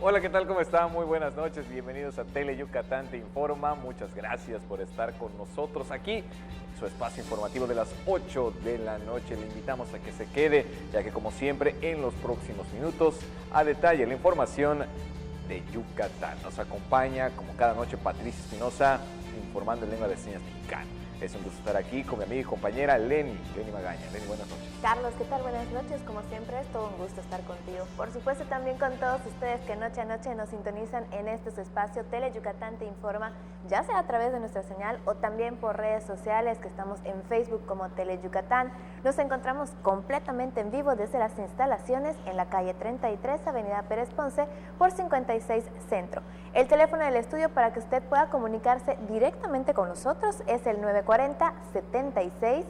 Hola, ¿qué tal? ¿Cómo están? Muy buenas noches, bienvenidos a Tele Yucatán Te Informa. Muchas gracias por estar con nosotros aquí, su espacio informativo de las 8 de la noche. Le invitamos a que se quede, ya que como siempre, en los próximos minutos, a detalle la información de Yucatán. Nos acompaña, como cada noche, Patricia Espinosa, informando en lengua de señas mexicana. Es un gusto estar aquí con mi amiga y compañera Lenny Magaña. Lenny, buenas noches. Carlos, ¿qué tal? Buenas noches. Como siempre, es todo un gusto estar contigo. Por supuesto, también con todos ustedes que noche a noche nos sintonizan en este su espacio Tele Yucatán Te Informa, ya sea a través de nuestra señal o también por redes sociales, que estamos en Facebook como Tele Yucatán. Nos encontramos completamente en vivo desde las instalaciones en la calle 33, Avenida Pérez Ponce, por 56 Centro. El teléfono del estudio para que usted pueda comunicarse directamente con nosotros es el 940-7600.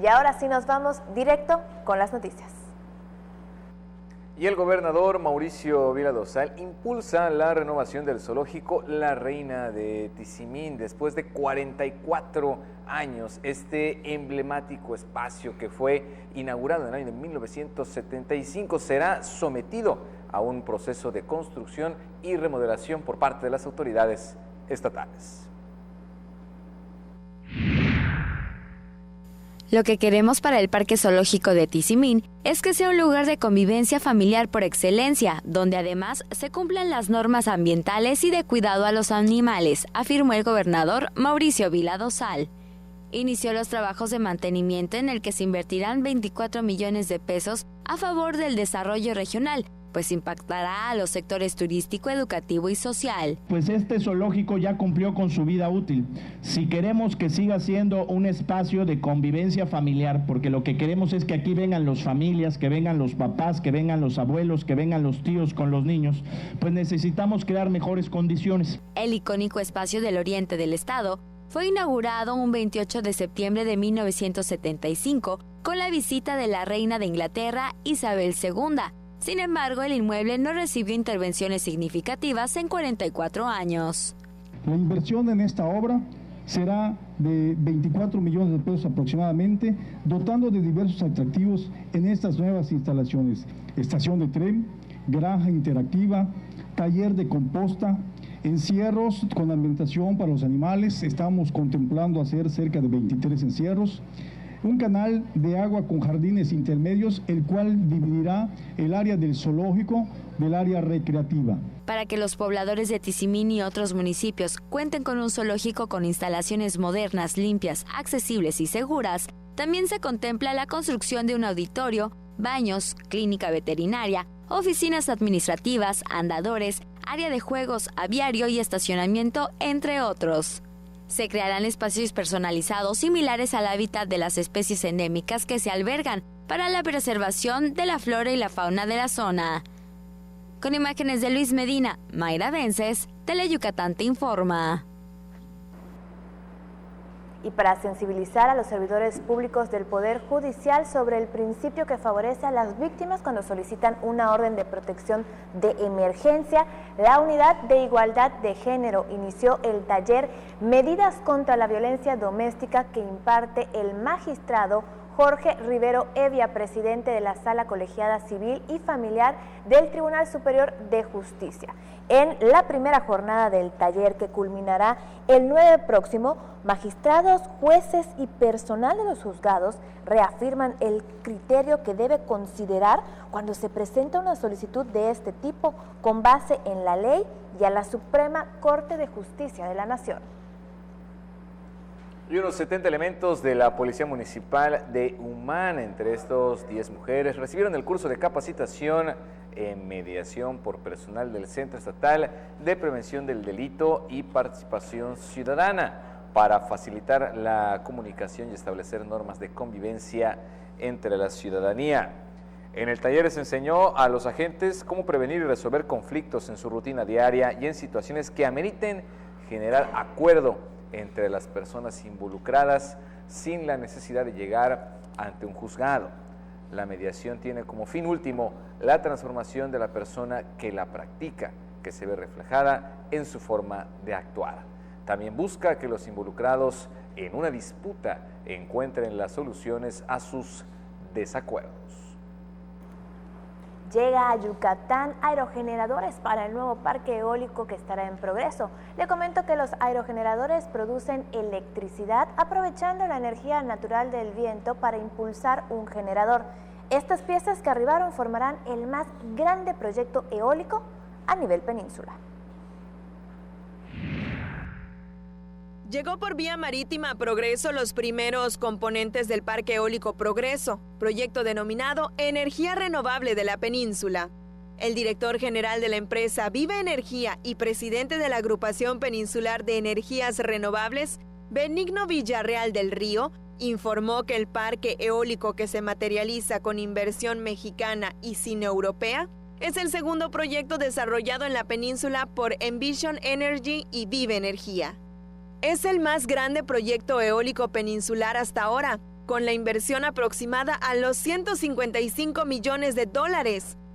Y ahora sí nos vamos directo con las noticias. Y el gobernador Mauricio Vila Dosal impulsa la renovación del zoológico La Reina de Tizimín. Después de 44 años, este emblemático espacio que fue inaugurado en el año de 1975 será sometido a un proceso de construcción y remodelación por parte de las autoridades estatales. Lo que queremos para el Parque Zoológico de Tizimín es que sea un lugar de convivencia familiar por excelencia, donde además se cumplan las normas ambientales y de cuidado a los animales, afirmó el gobernador Mauricio Vila Dosal. Inició los trabajos de mantenimiento en el que se invertirán 24 millones de pesos a favor del desarrollo regional, pues impactará a los sectores turístico, educativo y social. Pues este zoológico ya cumplió con su vida útil. Si queremos que siga siendo un espacio de convivencia familiar, porque lo que queremos es que aquí vengan las familias, que vengan los papás, que vengan los abuelos, que vengan los tíos con los niños, pues necesitamos crear mejores condiciones. El icónico espacio del oriente del estado fue inaugurado un 28 de septiembre de 1975 con la visita de la reina de Inglaterra, Isabel II. Sin embargo, el inmueble no recibió intervenciones significativas en 44 años. La inversión en esta obra será de 24 millones de pesos aproximadamente, dotando de diversos atractivos en estas nuevas instalaciones: estación de tren, granja interactiva, taller de composta, encierros con alimentación para los animales. Estamos contemplando hacer cerca de 23 encierros. Un canal de agua con jardines intermedios, el cual dividirá el área del zoológico del área recreativa. Para que los pobladores de Tizimín y otros municipios cuenten con un zoológico con instalaciones modernas, limpias, accesibles y seguras, también se contempla la construcción de un auditorio, baños, clínica veterinaria, oficinas administrativas, andadores, área de juegos, aviario y estacionamiento, entre otros. Se crearán espacios personalizados similares al hábitat de las especies endémicas que se albergan para la preservación de la flora y la fauna de la zona. Con imágenes de Luis Medina, Mayra Vences, Tele Yucatán Te Informa. Y para sensibilizar a los servidores públicos del Poder Judicial sobre el principio que favorece a las víctimas cuando solicitan una orden de protección de emergencia, la Unidad de Igualdad de Género inició el taller Medidas contra la Violencia Doméstica que imparte el magistrado Jorge Rivero Evia, presidente de la Sala Colegiada Civil y Familiar del Tribunal Superior de Justicia. En la primera jornada del taller, que culminará el 9 próximo, magistrados, jueces y personal de los juzgados reafirman el criterio que debe considerar cuando se presenta una solicitud de este tipo con base en la ley y a la Suprema Corte de Justicia de la Nación. Y unos 70 elementos de la Policía Municipal de Humán, entre estos 10 mujeres, recibieron el curso de capacitación en mediación por personal del Centro Estatal de Prevención del Delito y Participación Ciudadana para facilitar la comunicación y establecer normas de convivencia entre la ciudadanía. En el taller se enseñó a los agentes cómo prevenir y resolver conflictos en su rutina diaria y en situaciones que ameriten generar acuerdo entre las personas involucradas sin la necesidad de llegar ante un juzgado. La mediación tiene como fin último la transformación de la persona que la practica, que se ve reflejada en su forma de actuar. También busca que los involucrados en una disputa encuentren las soluciones a sus desacuerdos. Llega a Yucatán aerogeneradores para el nuevo parque eólico que estará en progreso. Le comento que los aerogeneradores producen electricidad aprovechando la energía natural del viento para impulsar un generador. Estas piezas que arribaron formarán el más grande proyecto eólico a nivel península. Llegó por vía marítima a Progreso los primeros componentes del Parque Eólico Progreso, proyecto denominado Energía Renovable de la Península. El director general de la empresa Vive Energía y presidente de la Agrupación Peninsular de Energías Renovables, Benigno Villarreal del Río, informó que el parque eólico que se materializa con inversión mexicana y cine-europea es el segundo proyecto desarrollado en la península por Envision Energy y Vive Energía. Es el más grande proyecto eólico peninsular hasta ahora, con la inversión aproximada a los $155 millones.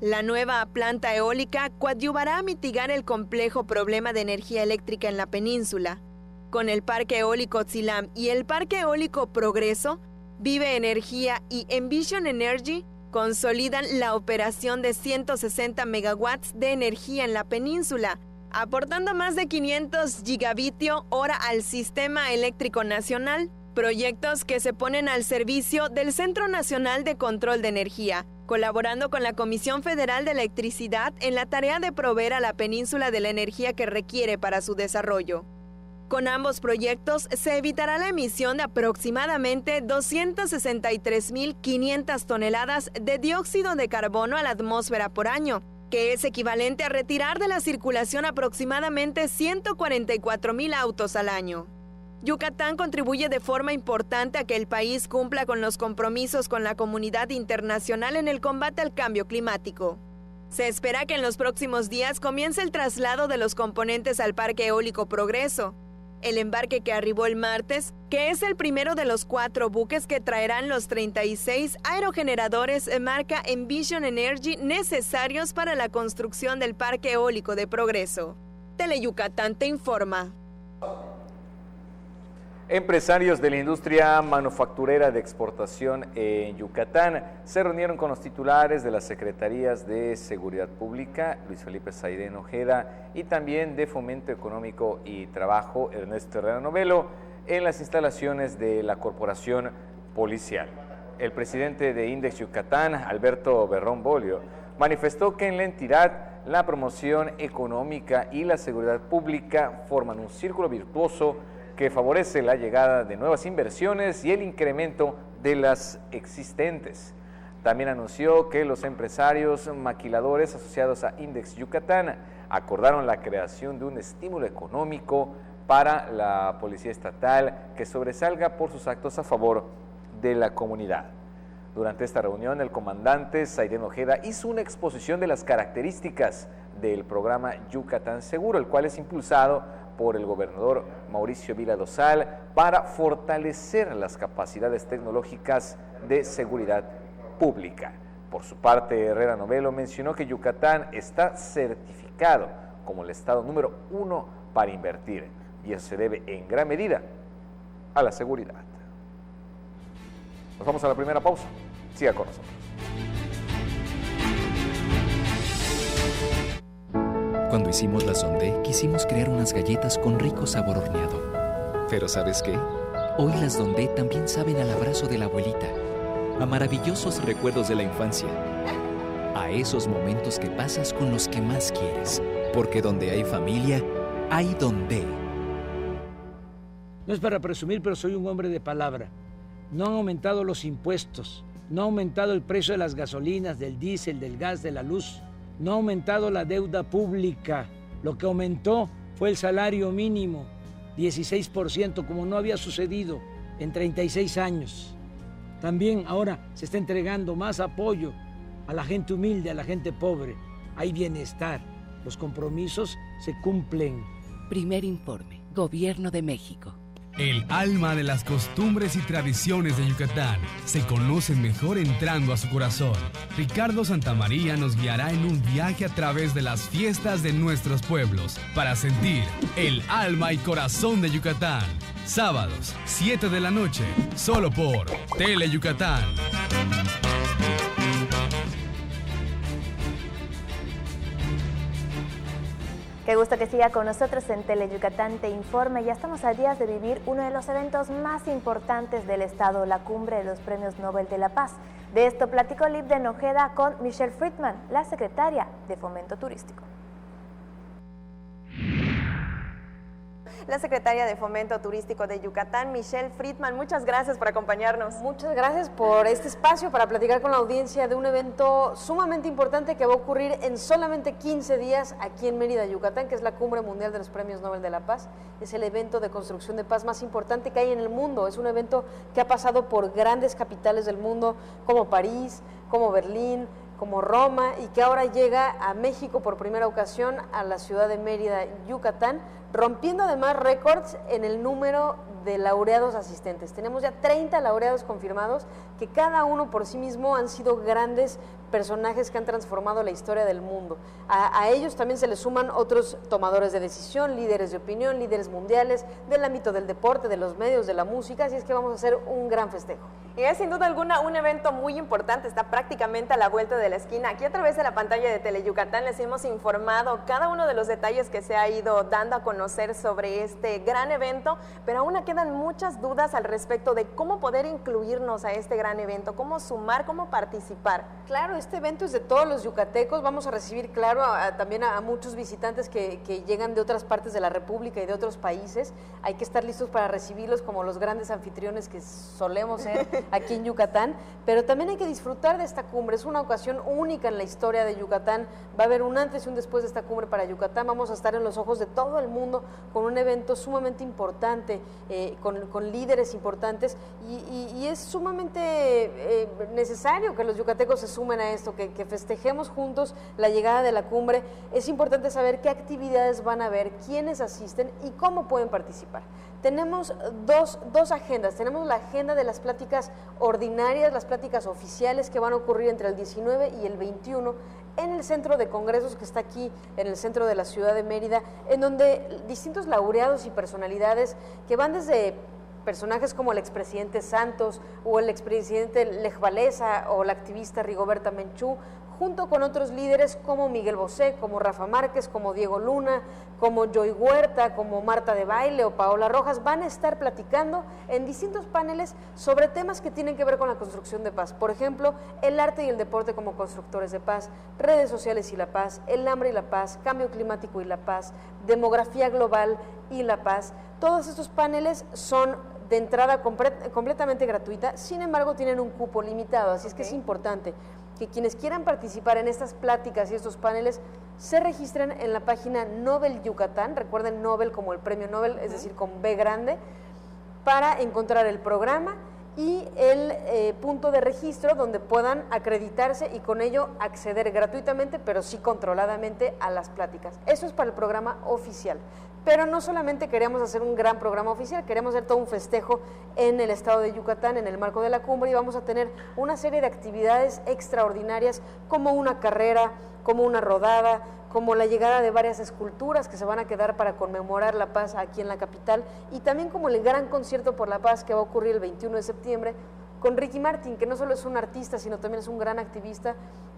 La nueva planta eólica coadyuvará a mitigar el complejo problema de energía eléctrica en la península. Con el Parque Eólico Tzilam y el Parque Eólico Progreso, Vive Energía y Envision Energy consolidan la operación de 160 megawatts de energía en la península, aportando más de 500 gigavitio hora al sistema eléctrico nacional, proyectos que se ponen al servicio del Centro Nacional de Control de Energía, colaborando con la Comisión Federal de Electricidad en la tarea de proveer a la península de la energía que requiere para su desarrollo. Con ambos proyectos se evitará la emisión de aproximadamente 263.500 toneladas de dióxido de carbono a la atmósfera por año, que es equivalente a retirar de la circulación aproximadamente 144,000 autos al año. Yucatán contribuye de forma importante a que el país cumpla con los compromisos con la comunidad internacional en el combate al cambio climático. Se espera que en los próximos días comience el traslado de los componentes al Parque Eólico Progreso. El embarque que arribó el martes, que es el primero de los 4 buques que traerán los 36 aerogeneradores marca Envision Energy necesarios para la construcción del Parque Eólico de Progreso. Teleyucatán te informa. Empresarios de la industria manufacturera de exportación en Yucatán se reunieron con los titulares de las Secretarías de Seguridad Pública, Luis Felipe Saidén Ojeda, y también de Fomento Económico y Trabajo, Ernesto Herrera Novelo, en las instalaciones de la Corporación Policial. El presidente de Index Yucatán, Alberto Berrón Bolio, manifestó que en la entidad la promoción económica y la seguridad pública forman un círculo virtuoso que favorece la llegada de nuevas inversiones y el incremento de las existentes. También anunció que los empresarios maquiladores asociados a Index Yucatán acordaron la creación de un estímulo económico para la Policía Estatal que sobresalga por sus actos a favor de la comunidad. Durante esta reunión, el comandante Saidén Ojeda hizo una exposición de las características del programa Yucatán Seguro, el cual es impulsado por el gobernador Mauricio Vila Dosal para fortalecer las capacidades tecnológicas de seguridad pública. Por su parte, Herrera Novelo mencionó que Yucatán está certificado como el estado número 1 para invertir, y eso se debe en gran medida a la seguridad. Nos vamos a la primera pausa. Siga con nosotros. Cuando hicimos la Sondé, quisimos crear unas galletas con rico sabor horneado. Pero ¿sabes qué? Hoy las Sondé también saben al abrazo de la abuelita, a maravillosos recuerdos de la infancia, a esos momentos que pasas con los que más quieres. Porque donde hay familia, hay Sondé. No es para presumir, pero soy un hombre de palabra. No han aumentado los impuestos, no ha aumentado el precio de las gasolinas, del diésel, del gas, de la luz. No ha aumentado la deuda pública. Lo que aumentó fue el salario mínimo, 16%, como no había sucedido en 36 años. También ahora se está entregando más apoyo a la gente humilde, a la gente pobre. Hay bienestar. Los compromisos se cumplen. Primer informe, Gobierno de México. El alma de las costumbres y tradiciones de Yucatán se conocen mejor entrando a su corazón. Ricardo Santamaría nos guiará en un viaje a través de las fiestas de nuestros pueblos para sentir el alma y corazón de Yucatán. Sábados, 7 de la noche, solo por Teleyucatán. Qué gusto que siga con nosotros en Teleyucatán Te Informe. Ya estamos a días de vivir uno de los eventos más importantes del Estado, la cumbre de los Premios Nobel de la Paz. De esto platicó Liv de Nojeda con Michelle Friedman, la secretaria de Fomento Turístico. La secretaria de Fomento Turístico de Yucatán, Michelle Friedman, muchas gracias por acompañarnos. Muchas gracias por este espacio para platicar con la audiencia de un evento sumamente importante que va a ocurrir en solamente 15 días aquí en Mérida, Yucatán, que es la Cumbre Mundial de los Premios Nobel de la Paz. Es el evento de construcción de paz más importante que hay en el mundo. Es un evento que ha pasado por grandes capitales del mundo como París, como Berlín, como Roma, y que ahora llega a México por primera ocasión, a la ciudad de Mérida, Yucatán, rompiendo además récords en el número de laureados asistentes. Tenemos ya 30 laureados confirmados, que cada uno por sí mismo han sido grandes personajes que han transformado la historia del mundo. A ellos también se les suman otros tomadores de decisión, líderes de opinión, líderes mundiales, del ámbito del deporte, de los medios, de la música, así es que vamos a hacer un gran festejo. Y es sin duda alguna un evento muy importante, está prácticamente a la vuelta de la esquina. Aquí a través de la pantalla de Teleyucatán les hemos informado cada uno de los detalles que se ha ido dando a conocer sobre este gran evento, pero aún quedan muchas dudas al respecto de cómo poder incluirnos a este gran evento, cómo sumar, cómo participar. Claro, este evento es de todos los yucatecos, vamos a recibir, claro, también a muchos visitantes que llegan de otras partes de la República y de otros países. Hay que estar listos para recibirlos como los grandes anfitriones que solemos ser aquí en Yucatán, pero también hay que disfrutar de esta cumbre. Es una ocasión única en la historia de Yucatán, va a haber un antes y un después de esta cumbre para Yucatán. Vamos a estar en los ojos de todo el mundo con un evento sumamente importante, con líderes importantes, y es sumamente necesario que los yucatecos se sumen a esto, que festejemos juntos la llegada de la cumbre. Es importante saber qué actividades van a haber, quiénes asisten y cómo pueden participar. Tenemos dos agendas. Tenemos la agenda de las pláticas ordinarias, las pláticas oficiales que van a ocurrir entre el 19 y el 21 en el centro de congresos que está aquí en el centro de la ciudad de Mérida, en donde distintos laureados y personalidades que van desde personajes como el expresidente Santos o el expresidente Lech Walesa o la activista Rigoberta Menchú, junto con otros líderes como Miguel Bosé, como Rafa Márquez, como Diego Luna, como Joy Huerta, como Marta de Baile o Paola Rojas, van a estar platicando en distintos paneles sobre temas que tienen que ver con la construcción de paz. Por ejemplo, el arte y el deporte como constructores de paz, redes sociales y la paz, el hambre y la paz, cambio climático y la paz, demografía global y la paz. Todos estos paneles son de entrada completamente gratuita, sin embargo tienen un cupo limitado, así es que es importante que quienes quieran participar en estas pláticas y estos paneles se registren en la página Nobel Yucatán, recuerden Nobel como el premio Nobel, es decir, con B grande, para encontrar el programa y el punto de registro donde puedan acreditarse y con ello acceder gratuitamente, pero sí controladamente a las pláticas. Eso es para el programa oficial. Pero no solamente queremos hacer un gran programa oficial, queremos hacer todo un festejo en el estado de Yucatán, en el marco de la cumbre, y vamos a tener una serie de actividades extraordinarias como una carrera, como una rodada, como la llegada de varias esculturas que se van a quedar para conmemorar la paz aquí en la capital, y también como el gran concierto por la paz que va a ocurrir el 21 de septiembre con Ricky Martin, que no solo es un artista, sino también es un gran activista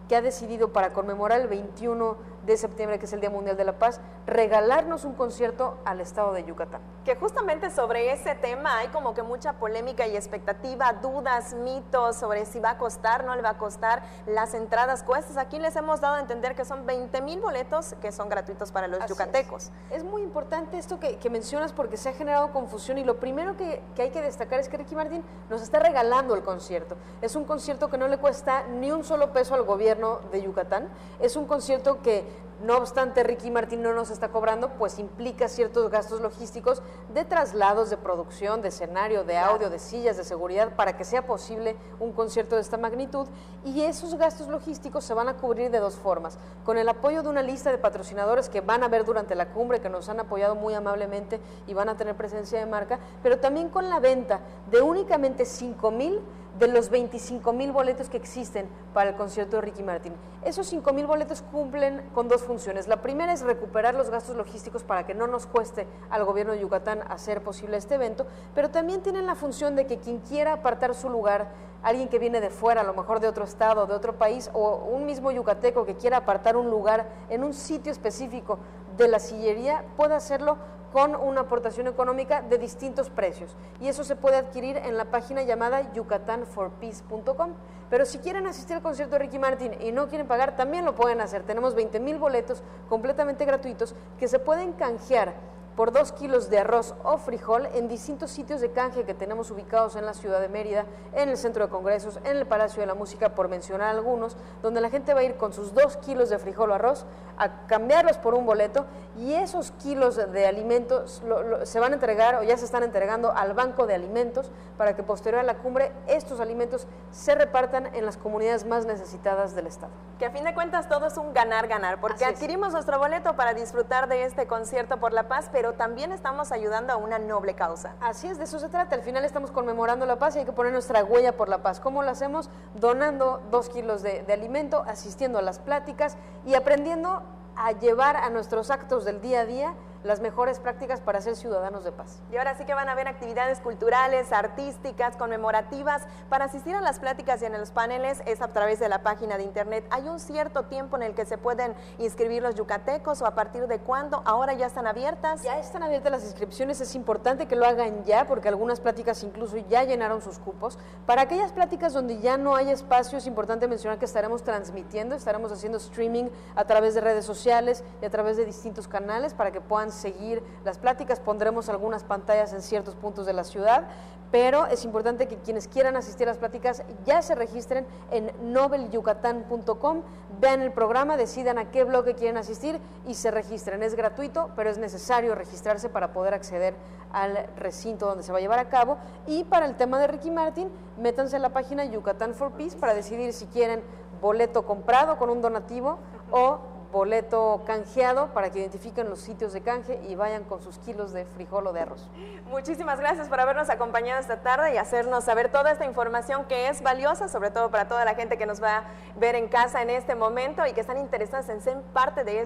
que ha decidido, para conmemorar el 21 de septiembre, que es el Día Mundial de la Paz, regalarnos un concierto al estado de Yucatán. Que justamente sobre ese tema hay como que mucha polémica y expectativa, dudas, mitos sobre si va a costar, no le va a costar, las entradas cuestas. Aquí les hemos dado a entender que son 20,000 boletos que son gratuitos para los yucatecos. Es muy importante esto que mencionas, porque se ha generado confusión, y lo primero que hay que destacar es que Ricky Martin nos está regalando el concierto. Es un concierto que no le cuesta ni un solo peso al gobierno de Yucatán. Es un concierto que, no obstante, Ricky Martin no nos está cobrando, pues implica ciertos gastos logísticos de traslados, de producción, de escenario, de audio, de sillas, de seguridad, para que sea posible un concierto de esta magnitud, y esos gastos logísticos se van a cubrir de dos formas: con el apoyo de una lista de patrocinadores que van a ver durante la cumbre, que nos han apoyado muy amablemente y van a tener presencia de marca, pero también con la venta de únicamente 5,000 de los 25,000 boletos que existen para el concierto de Ricky Martin. Esos 5,000 boletos cumplen con dos funciones. La primera es recuperar los gastos logísticos para que no nos cueste al gobierno de Yucatán hacer posible este evento, pero también tienen la función de que quien quiera apartar su lugar, alguien que viene de fuera, a lo mejor de otro estado, de otro país, o un mismo yucateco que quiera apartar un lugar en un sitio específico de la sillería pueda hacerlo con una aportación económica de distintos precios, y eso se puede adquirir en la página llamada yucatanforpeace.com. Pero si quieren asistir al concierto de Ricky Martin y no quieren pagar, también lo pueden hacer. Tenemos 20,000 boletos completamente gratuitos que se pueden canjear por 2 kilos de arroz o frijol en distintos sitios de canje que tenemos ubicados en la ciudad de Mérida, en el Centro de Congresos, en el Palacio de la Música, por mencionar algunos, donde la gente va a ir con sus 2 kilos de frijol o arroz a cambiarlos por un boleto, y esos kilos de alimentos se van a entregar o ya se están entregando al Banco de Alimentos para que posterior a la cumbre estos alimentos se repartan en las comunidades más necesitadas del estado. Que a fin de cuentas todo es un ganar-ganar, porque adquirimos nuestro boleto para disfrutar de este concierto por la paz, pero también estamos ayudando a una noble causa. Así es, de eso se trata. Al final estamos conmemorando la paz y hay que poner nuestra huella por la paz. ¿Cómo lo hacemos? Donando 2 kilos de alimento, asistiendo a las pláticas y aprendiendo a llevar a nuestros actos del día a día las mejores prácticas para ser ciudadanos de paz. Y ahora sí que van a haber actividades culturales, artísticas, conmemorativas. Para asistir a las pláticas y en los paneles es a través de la página de internet. ¿Hay un cierto tiempo en el que se pueden inscribir los yucatecos o a partir de cuándo? ¿Ahora ya están abiertas? Ya están abiertas las inscripciones, es importante que lo hagan ya porque algunas pláticas incluso ya llenaron sus cupos. Para aquellas pláticas donde ya no hay espacio, es importante mencionar que estaremos transmitiendo, estaremos haciendo streaming a través de redes sociales y a través de distintos canales para que puedan seguir las pláticas. Pondremos algunas pantallas en ciertos puntos de la ciudad, pero es importante que quienes quieran asistir a las pláticas ya se registren en nobelyucatan.com, vean el programa, decidan a qué bloque quieren asistir y se registren. Es gratuito, pero es necesario registrarse para poder acceder al recinto donde se va a llevar a cabo. Y para el tema de Ricky Martin, métanse en la página Yucatán for Peace para decidir si quieren boleto comprado con un donativo o boleto canjeado, para que identifiquen los sitios de canje y vayan con sus kilos de frijol o de arroz. Muchísimas gracias por habernos acompañado esta tarde y hacernos saber toda esta información que es valiosa, sobre todo para toda la gente que nos va a ver en casa en este momento y que están interesadas en ser parte de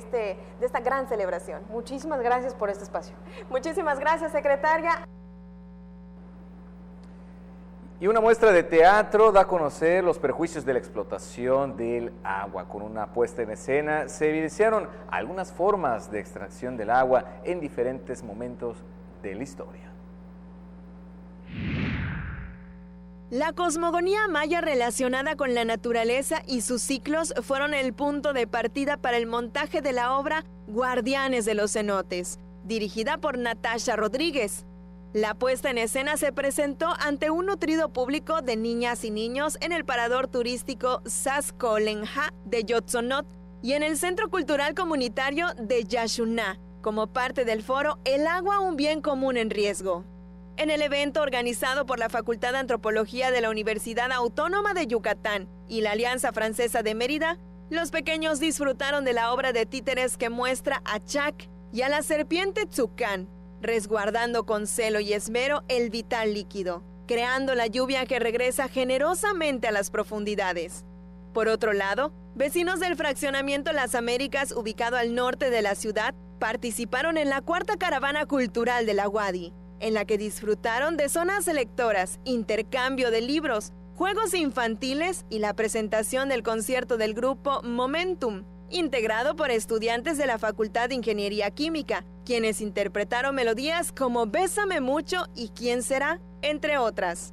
esta gran celebración. Muchísimas gracias por este espacio. Muchísimas gracias, secretaria. Y una muestra de teatro da a conocer los perjuicios de la explotación del agua. Con una puesta en escena se evidenciaron algunas formas de extracción del agua en diferentes momentos de la historia. La cosmogonía maya relacionada con la naturaleza y sus ciclos fueron el punto de partida para el montaje de la obra Guardianes de los Cenotes, dirigida por Natasha Rodríguez. La puesta en escena se presentó ante un nutrido público de niñas y niños en el parador turístico Sascolenja de Yotzonot y en el Centro Cultural Comunitario de Yaxuná, como parte del foro El agua, un bien común en riesgo. En el evento organizado por la Facultad de Antropología de la Universidad Autónoma de Yucatán y la Alianza Francesa de Mérida, los pequeños disfrutaron de la obra de títeres que muestra a Chac y a la serpiente Tzucán, resguardando con celo y esmero el vital líquido, creando la lluvia que regresa generosamente a las profundidades. Por otro lado, vecinos del fraccionamiento Las Américas, ubicado al norte de la ciudad, participaron en la cuarta caravana cultural de la UADY, en la que disfrutaron de zonas lectoras, intercambio de libros, juegos infantiles y la presentación del concierto del grupo Momentum, integrado por estudiantes de la Facultad de Ingeniería Química, quienes interpretaron melodías como Bésame mucho y ¿Quién será?, entre otras.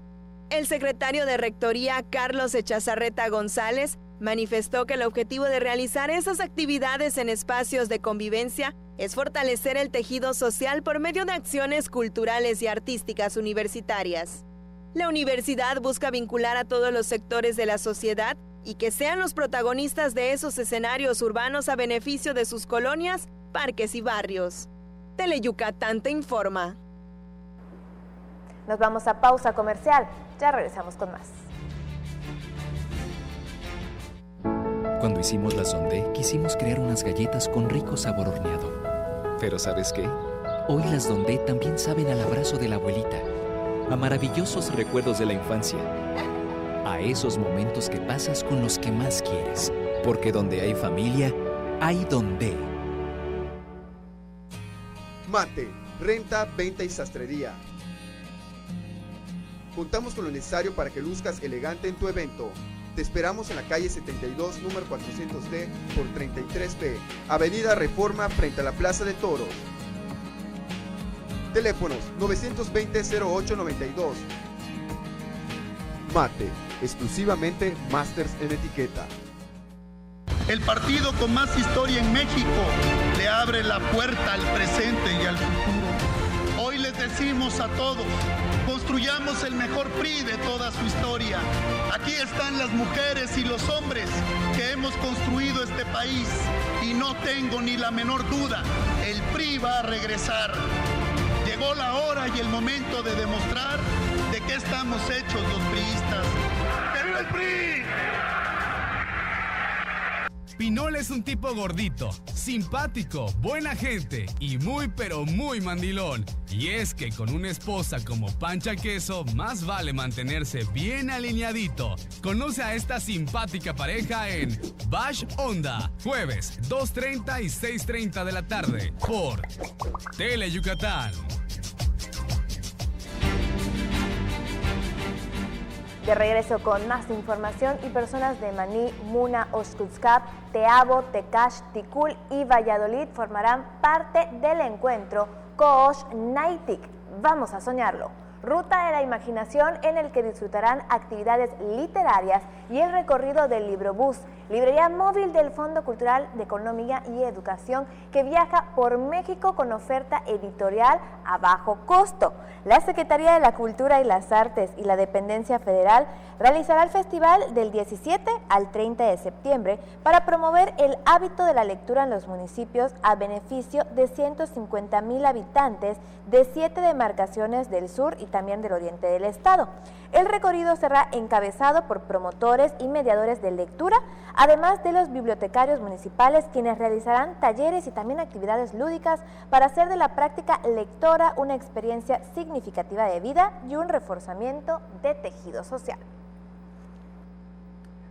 El secretario de Rectoría, Carlos Echazarreta González, manifestó que el objetivo de realizar esas actividades en espacios de convivencia es fortalecer el tejido social por medio de acciones culturales y artísticas universitarias. La universidad busca vincular a todos los sectores de la sociedad y que sean los protagonistas de esos escenarios urbanos a beneficio de sus colonias, parques y barrios. Teleyucatán te informa. Nos vamos a pausa comercial, ya regresamos con más. Cuando hicimos la Sondé, quisimos crear unas galletas con rico sabor horneado. Pero ¿sabes qué? Hoy las Dondé también saben al abrazo de la abuelita, a maravillosos recuerdos de la infancia, a esos momentos que pasas con los que más quieres. Porque donde hay familia, hay Dondé. Mate, renta, venta y sastrería. Contamos con lo necesario para que luzcas elegante en tu evento. Te esperamos en la calle 72, número 400D por 33B, Avenida Reforma frente a la Plaza de Toros. Teléfonos 920-0892. Mate, exclusivamente Masters en etiqueta. El partido con más historia en México le abre la puerta al presente y al futuro. Hoy les decimos a todos, construyamos el mejor PRI de toda su historia. Aquí están las mujeres y los hombres que hemos construido este país y no tengo ni la menor duda, el PRI va a regresar. Llegó la hora y el momento de demostrar de qué estamos hechos los priistas. ¡Viva el PRI! Pinol es un tipo gordito, simpático, buena gente y muy pero muy mandilón. Y es que con una esposa como Pancha Queso, más vale mantenerse bien alineadito. Conoce a esta simpática pareja en Bash Onda, jueves 2:30 y 6:30 de la tarde por Tele Yucatán. De regreso con más información, y personas de Maní, Muna, Oxcuzcap, Teabo, Tecash, Ticul y Valladolid formarán parte del encuentro Coosh Naitic. Vamos a soñarlo. Ruta de la imaginación, en el que disfrutarán actividades literarias y el recorrido del Librobús, librería móvil del Fondo Cultural de Economía y Educación, que viaja por México con oferta editorial a bajo costo. La Secretaría de la Cultura y las Artes y la Dependencia Federal realizará el festival del 17 al 30 de septiembre para promover el hábito de la lectura en los municipios a beneficio de 150,000 habitantes de 7 demarcaciones del sur y también del oriente del estado. El recorrido será encabezado por promotores y mediadores de lectura, además de los bibliotecarios municipales, quienes realizarán talleres y también actividades lúdicas para hacer de la práctica lectora una experiencia significativa de vida y un reforzamiento de tejido social.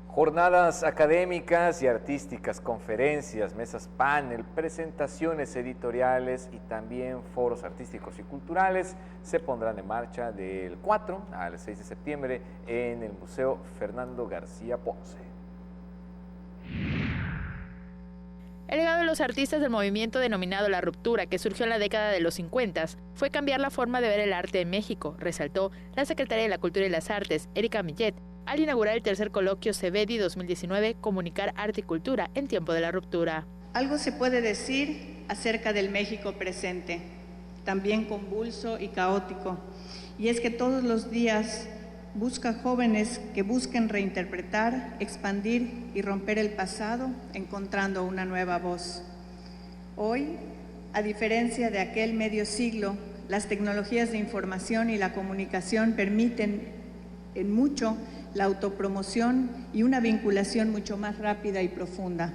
Jornadas académicas y artísticas, conferencias, mesas panel, presentaciones editoriales y también foros artísticos y culturales se pondrán en marcha del 4 al 6 de septiembre en el Museo Fernando García Ponce. El legado de los artistas del movimiento denominado La Ruptura, que surgió en la década de los 50, fue cambiar la forma de ver el arte en México, resaltó la secretaria de la Cultura y las Artes, Erika Millet, al inaugurar el tercer coloquio CEBEDI 2019, Comunicar Arte y Cultura en Tiempo de la Ruptura. Algo se puede decir acerca del México presente, también convulso y caótico, y es que todos los días busca jóvenes que busquen reinterpretar, expandir y romper el pasado, encontrando una nueva voz. Hoy, a diferencia de aquel medio siglo, las tecnologías de información y la comunicación permiten en mucho la autopromoción y una vinculación mucho más rápida y profunda.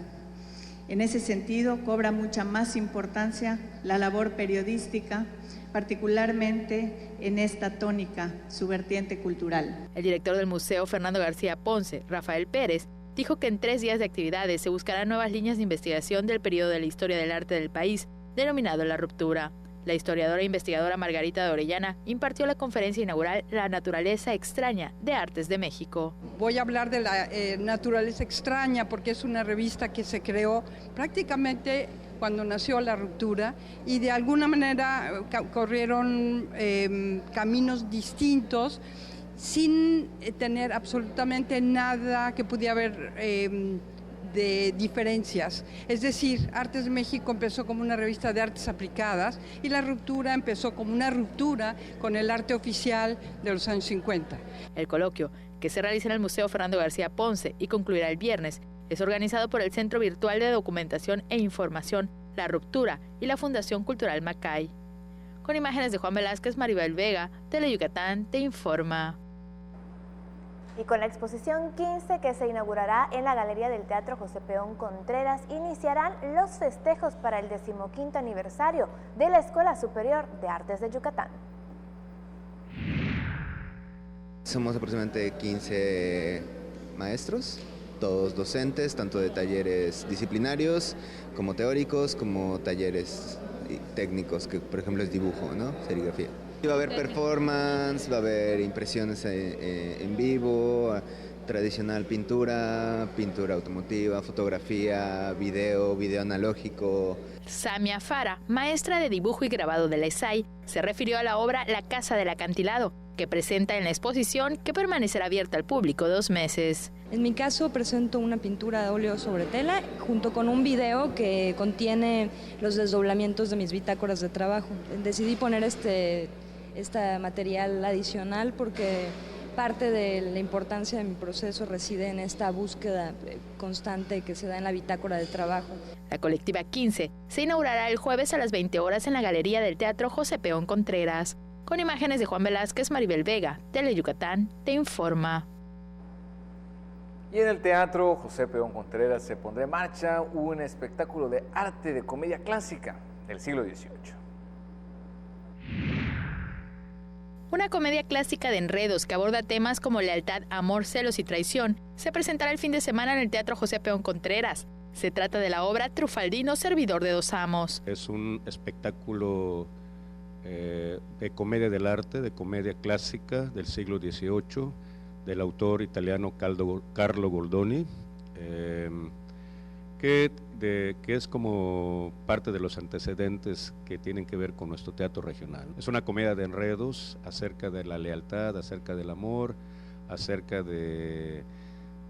En ese sentido, cobra mucha más importancia la labor periodística, particularmente en esta tónica, su vertiente cultural. El director del Museo Fernando García Ponce, Rafael Pérez, dijo que en 3 días de actividades se buscarán nuevas líneas de investigación del periodo de la historia del arte del país, denominado La Ruptura. La historiadora e investigadora Margarita de Orellana impartió la conferencia inaugural La naturaleza extraña de Artes de México. Voy a hablar de la naturaleza extraña porque es una revista que se creó prácticamente cuando nació La Ruptura y de alguna manera corrieron caminos distintos sin tener absolutamente nada que pudiera haber de diferencias. Es decir, Artes de México empezó como una revista de artes aplicadas y La Ruptura empezó como una ruptura con el arte oficial de los años 50. El coloquio, que se realiza en el Museo Fernando García Ponce y concluirá el viernes, es organizado por el Centro Virtual de Documentación e Información La Ruptura y la Fundación Cultural Macay. Con imágenes de Juan Velázquez, Maribel Vega, Tele Yucatán te informa. Y con la exposición 15 que se inaugurará en la Galería del Teatro José Peón Contreras, iniciarán los festejos para el 15º aniversario de la Escuela Superior de Artes de Yucatán. Somos aproximadamente 15 maestros, todos docentes, tanto de talleres disciplinarios como teóricos, como talleres técnicos, que por ejemplo es dibujo, ¿no? Serigrafía. Va a haber performance, va a haber impresiones en vivo, tradicional pintura, pintura automotiva, fotografía, video analógico. Samia Fara, maestra de dibujo y grabado de la ESAI, se refirió a la obra La Casa del Acantilado, que presenta en la exposición, que permanecerá abierta al público 2 meses. En mi caso presento una pintura de óleo sobre tela junto con un video que contiene los desdoblamientos de mis bitácoras de trabajo. Decidí poner este material adicional porque parte de la importancia de mi proceso reside en esta búsqueda constante que se da en la bitácora de trabajo. La colectiva 15 se inaugurará el jueves a las 20 horas en la Galería del Teatro José Peón Contreras. Con imágenes de Juan Velázquez, Maribel Vega, Tele Yucatán, te informa. Y en el Teatro José Peón Contreras se pondrá en marcha un espectáculo de arte de comedia clásica del siglo XVIII. Una comedia clásica de enredos que aborda temas como lealtad, amor, celos y traición se presentará el fin de semana en el Teatro José Peón Contreras. Se trata de la obra Trufaldino, servidor de 2 amos. Es un espectáculo de comedia del arte, de comedia clásica del siglo XVIII, del autor italiano Carlo Goldoni, que es como parte de los antecedentes que tienen que ver con nuestro teatro regional. Es una comedia de enredos acerca de la lealtad, acerca del amor, acerca de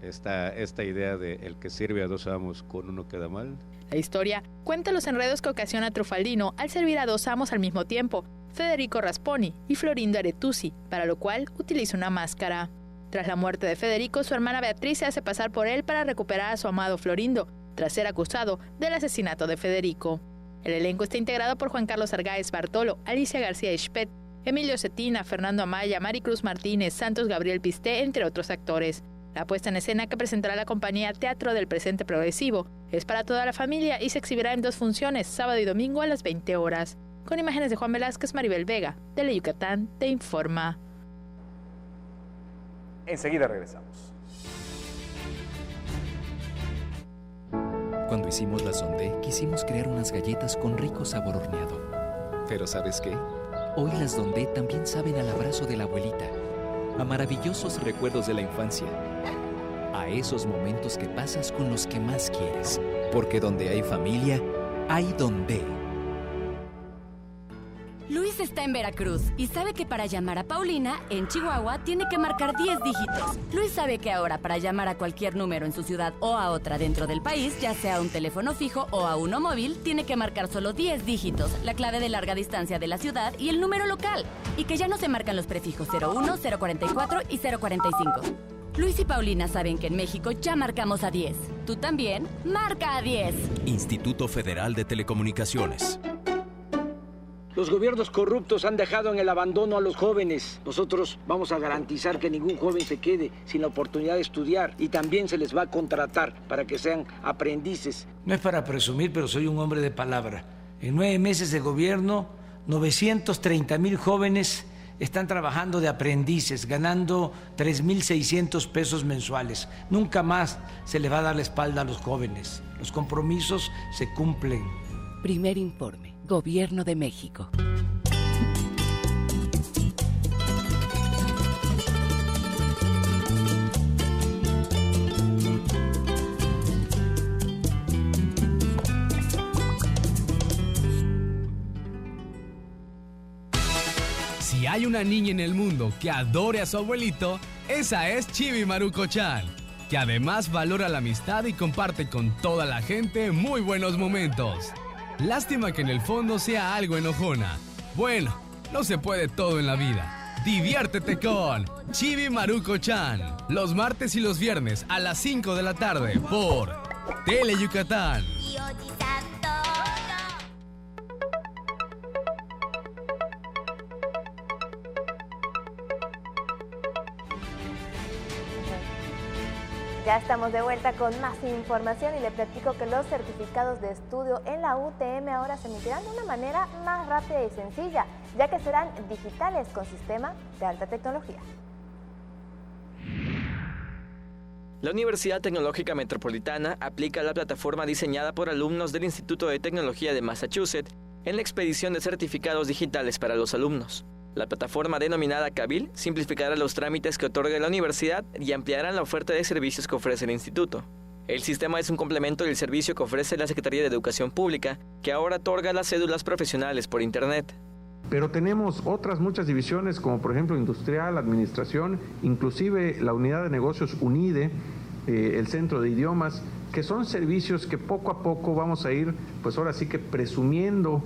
esta idea de el que sirve a 2 amos con uno queda mal. La historia cuenta los enredos que ocasiona Trufaldino al servir a 2 amos al mismo tiempo, Federico Rasponi y Florindo Aretuzzi, para lo cual utiliza una máscara. Tras la muerte de Federico, su hermana Beatriz se hace pasar por él para recuperar a su amado Florindo, tras ser acusado del asesinato de Federico. El elenco está integrado por Juan Carlos Argáez Bartolo, Alicia García Ispet, Emilio Cetina, Fernando Amaya, Maricruz Martínez, Santos Gabriel Pisté, entre otros actores. La puesta en escena que presentará la compañía Teatro del Presente Progresivo es para toda la familia y se exhibirá en 2 funciones, sábado y domingo a las 20 horas. Con imágenes de Juan Velázquez, Maribel Vega, Tele Yucatán, te informa. Enseguida regresamos. Cuando hicimos la Sondé, quisimos crear unas galletas con rico sabor horneado. Pero ¿sabes qué? Hoy las Dondé también saben al abrazo de la abuelita, a maravillosos recuerdos de la infancia, a esos momentos que pasas con los que más quieres. Porque donde hay familia, hay Dondé. Luis está en Veracruz y sabe que para llamar a Paulina, en Chihuahua, tiene que marcar 10 dígitos. Luis sabe que ahora para llamar a cualquier número en su ciudad o a otra dentro del país, ya sea un teléfono fijo o a uno móvil, tiene que marcar solo 10 dígitos, la clave de larga distancia de la ciudad y el número local. Y que ya no se marcan los prefijos 01, 044 y 045. Luis y Paulina saben que en México ya marcamos a 10. Tú también, marca a 10. Instituto Federal de Telecomunicaciones. Los gobiernos corruptos han dejado en el abandono a los jóvenes. Nosotros vamos a garantizar que ningún joven se quede sin la oportunidad de estudiar y también se les va a contratar para que sean aprendices. No es para presumir, pero soy un hombre de palabra. En 9 meses de gobierno, 930,000 jóvenes están trabajando de aprendices, ganando 3,600 pesos mensuales. Nunca más se le va a dar la espalda a los jóvenes. Los compromisos se cumplen. Primer informe. Gobierno de México. Si hay una niña en el mundo que adore a su abuelito, esa es Chibi Maruko-chan, que además valora la amistad y comparte con toda la gente muy buenos momentos. Lástima que en el fondo sea algo enojona. Bueno, no se puede todo en la vida. Diviértete con Chibi Maruko-chan, los martes y los viernes a las 5 de la tarde por Tele Yucatán. Ya estamos de vuelta con más información y le platico que los certificados de estudio en la UTM ahora se emitirán de una manera más rápida y sencilla, ya que serán digitales con sistema de alta tecnología. La Universidad Tecnológica Metropolitana aplica la plataforma diseñada por alumnos del Instituto de Tecnología de Massachusetts en la expedición de certificados digitales para los alumnos. La plataforma denominada Cabil simplificará los trámites que otorga la universidad y ampliará la oferta de servicios que ofrece el instituto. El sistema es un complemento del servicio que ofrece la Secretaría de Educación Pública, que ahora otorga las cédulas profesionales por Internet. Pero tenemos otras muchas divisiones, como por ejemplo industrial, administración, inclusive la unidad de negocios UNIDE, el centro de idiomas, que son servicios que poco a poco vamos a ir, pues ahora sí que presumiendo,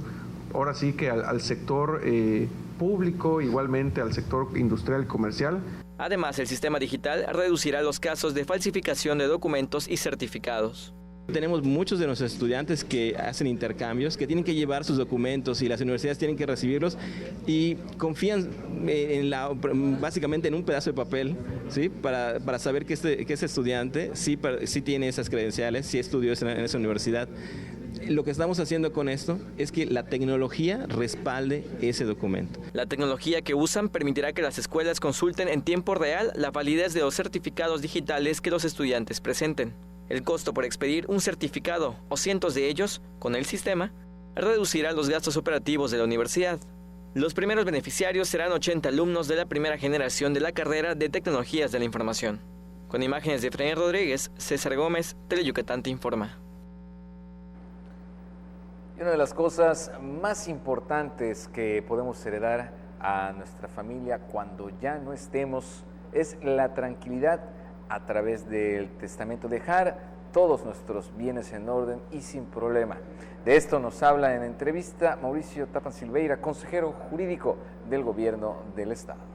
ahora sí que al sector público, igualmente al sector industrial y comercial. Además, el sistema digital reducirá los casos de falsificación de documentos y certificados. Tenemos muchos de nuestros estudiantes que hacen intercambios, que tienen que llevar sus documentos y las universidades tienen que recibirlos y confían básicamente en un pedazo de papel, ¿sí? para saber que ese estudiante sí tiene esas credenciales, sí estudió en esa universidad. Lo que estamos haciendo con esto es que la tecnología respalde ese documento. La tecnología que usan permitirá que las escuelas consulten en tiempo real la validez de los certificados digitales que los estudiantes presenten. El costo por expedir un certificado o cientos de ellos con el sistema reducirá los gastos operativos de la universidad. Los primeros beneficiarios serán 80 alumnos de la primera generación de la carrera de Tecnologías de la Información. Con imágenes de Efraín Rodríguez, César Gómez, Teleyucatán te informa. Y una de las cosas más importantes que podemos heredar a nuestra familia cuando ya no estemos es la tranquilidad a través del testamento, dejar todos nuestros bienes en orden y sin problema. De esto nos habla en entrevista Mauricio Tapan Silveira, consejero jurídico del Gobierno del Estado.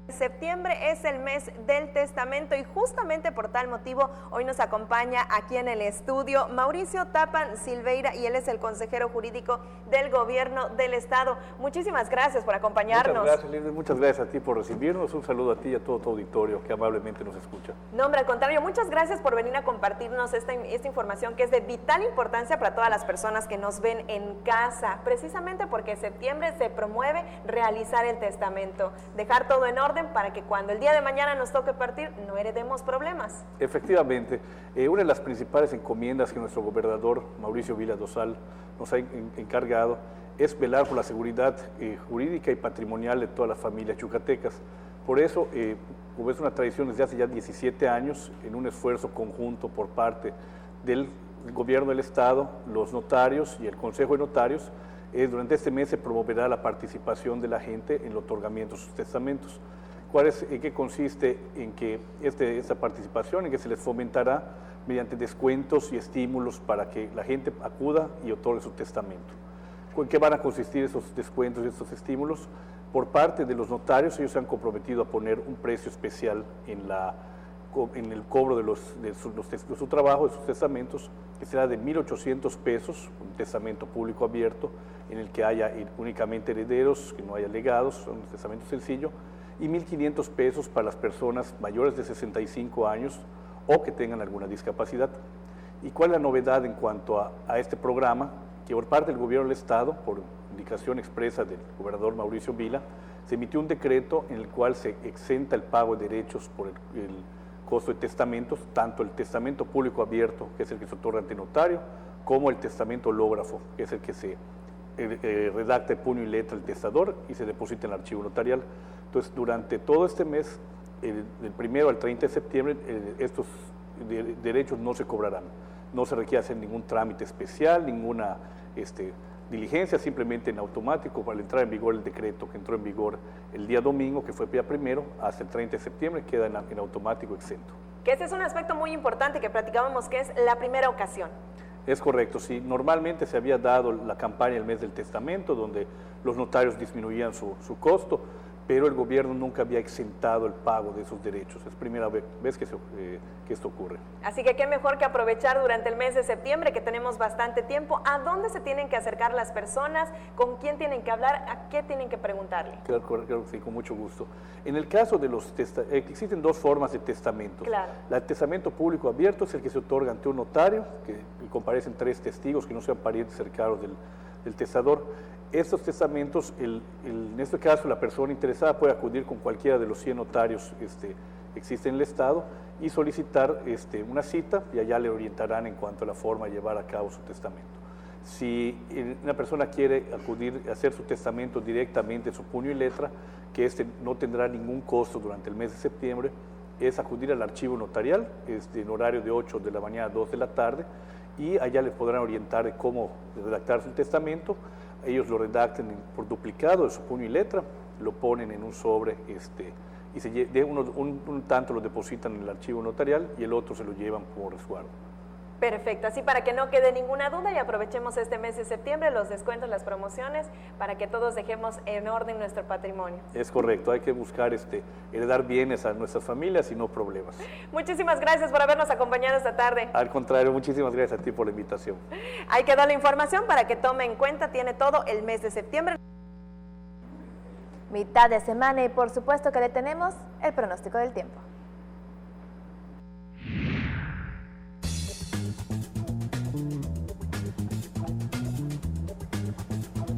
Septiembre es el mes del testamento y justamente por tal motivo hoy nos acompaña aquí en el estudio Mauricio Tapan Silveira y él es el consejero jurídico del Gobierno del Estado. Muchísimas gracias por acompañarnos. Muchas gracias, Lidia. Muchas gracias a ti por recibirnos. Un saludo a ti y a todo tu auditorio que amablemente nos escucha. No, hombre, al contrario, muchas gracias por venir a compartirnos esta información que es de vital importancia para todas las personas que nos ven en casa, precisamente porque en septiembre se promueve realizar el testamento, dejar todo en orden para que cuando el día de mañana nos toque partir no heredemos problemas. Efectivamente, una de las principales encomiendas que nuestro gobernador Mauricio Vila Dosal nos ha encargado es velar por la seguridad jurídica y patrimonial de todas las familias yucatecas. Por eso, como es una tradición desde hace ya 17 años, en un esfuerzo conjunto por parte del Gobierno del Estado, los notarios y el Consejo de Notarios, durante este mes se promoverá la participación de la gente en el otorgamiento de sus testamentos. ¿En qué consiste en que esta participación, en que se les fomentará mediante descuentos y estímulos para que la gente acuda y otorgue su testamento? ¿En qué van a consistir esos descuentos y estos estímulos? Por parte de los notarios, ellos se han comprometido a poner un precio especial en el cobro de su trabajo, de sus testamentos, que será de 1,800 pesos, un testamento público abierto, en el que haya únicamente herederos, que no haya legados, un testamento sencillo, y 1,500 pesos para las personas mayores de 65 años o que tengan alguna discapacidad. ¿Y cuál es la novedad en cuanto a este programa? Que por parte del Gobierno del Estado, por indicación expresa del gobernador Mauricio Vila, se emitió un decreto en el cual se exenta el pago de derechos por el costo de testamentos, tanto el testamento público abierto, que es el que se otorga ante notario, como el testamento hológrafo, que es el que se redacta de puño y letra el testador y se deposita en el archivo notarial. Entonces, durante todo este mes, del 1 al 30 de septiembre, estos derechos no se cobrarán. No se requiere hacer ningún trámite especial, ninguna diligencia, simplemente en automático, para entrar en vigor el decreto que entró en vigor el día domingo, que fue el día 1, hasta el 30 de septiembre, queda en automático exento. Que ese es un aspecto muy importante que platicábamos, que es la primera ocasión. Es correcto, sí. Normalmente se había dado la campaña el mes del testamento, donde los notarios disminuían su costo, pero el gobierno nunca había exentado el pago de esos derechos. Es primera vez que esto ocurre. Así que qué mejor que aprovechar durante el mes de septiembre, que tenemos bastante tiempo. ¿A dónde se tienen que acercar las personas? ¿Con quién tienen que hablar? ¿A qué tienen que preguntarle? Claro que sí, con mucho gusto. En el caso de existen dos formas de testamentos. Claro. El testamento público abierto es el que se otorga ante un notario, que comparecen 3 testigos que no sean parientes cercanos del testador. Estos testamentos, en este caso, la persona interesada puede acudir con cualquiera de los 100 notarios que existen en el Estado y solicitar una cita, y allá le orientarán en cuanto a la forma de llevar a cabo su testamento. Si una persona quiere acudir a hacer su testamento directamente, su puño y letra, que no tendrá ningún costo durante el mes de septiembre, es acudir al archivo notarial, en horario de 8 de la mañana a 2 de la tarde, y allá les podrán orientar de cómo redactar su testamento. Ellos lo redacten por duplicado de su puño y letra, lo ponen en un sobre y un tanto lo depositan en el archivo notarial y el otro se lo llevan por resguardo. Perfecto, así para que no quede ninguna duda y aprovechemos este mes de septiembre, los descuentos, las promociones, para que todos dejemos en orden nuestro patrimonio. Es correcto, hay que buscar heredar bienes a nuestras familias y no problemas. Muchísimas gracias por habernos acompañado esta tarde. Al contrario, muchísimas gracias a ti por la invitación. Ahí quedó la información para que tome en cuenta, tiene todo el mes de septiembre. Mitad de semana y por supuesto que le tenemos el pronóstico del tiempo.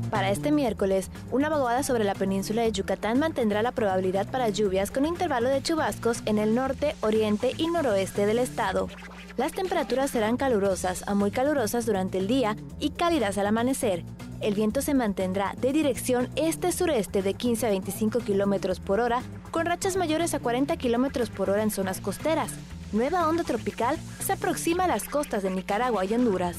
Para este miércoles, una vaguada sobre la península de Yucatán mantendrá la probabilidad para lluvias con intervalo de chubascos en el norte, oriente y noroeste del estado. Las temperaturas serán calurosas a muy calurosas durante el día y cálidas al amanecer. El viento se mantendrá de dirección este-sureste de 15 a 25 km por hora, con rachas mayores a 40 km por hora en zonas costeras. Nueva onda tropical se aproxima a las costas de Nicaragua y Honduras.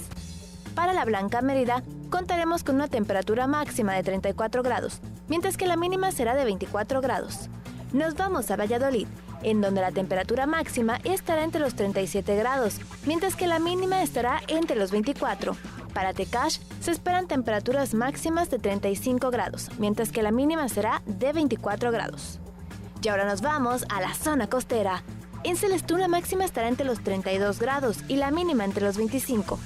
Para la Blanca Mérida, contaremos con una temperatura máxima de 34 grados, mientras que la mínima será de 24 grados. Nos vamos a Valladolid, en donde la temperatura máxima estará entre los 37 grados, mientras que la mínima estará entre los 24. Para Tecash se esperan temperaturas máximas de 35 grados, mientras que la mínima será de 24 grados. Y ahora nos vamos a la zona costera. En Celestún la máxima estará entre los 32 grados y la mínima entre los 25.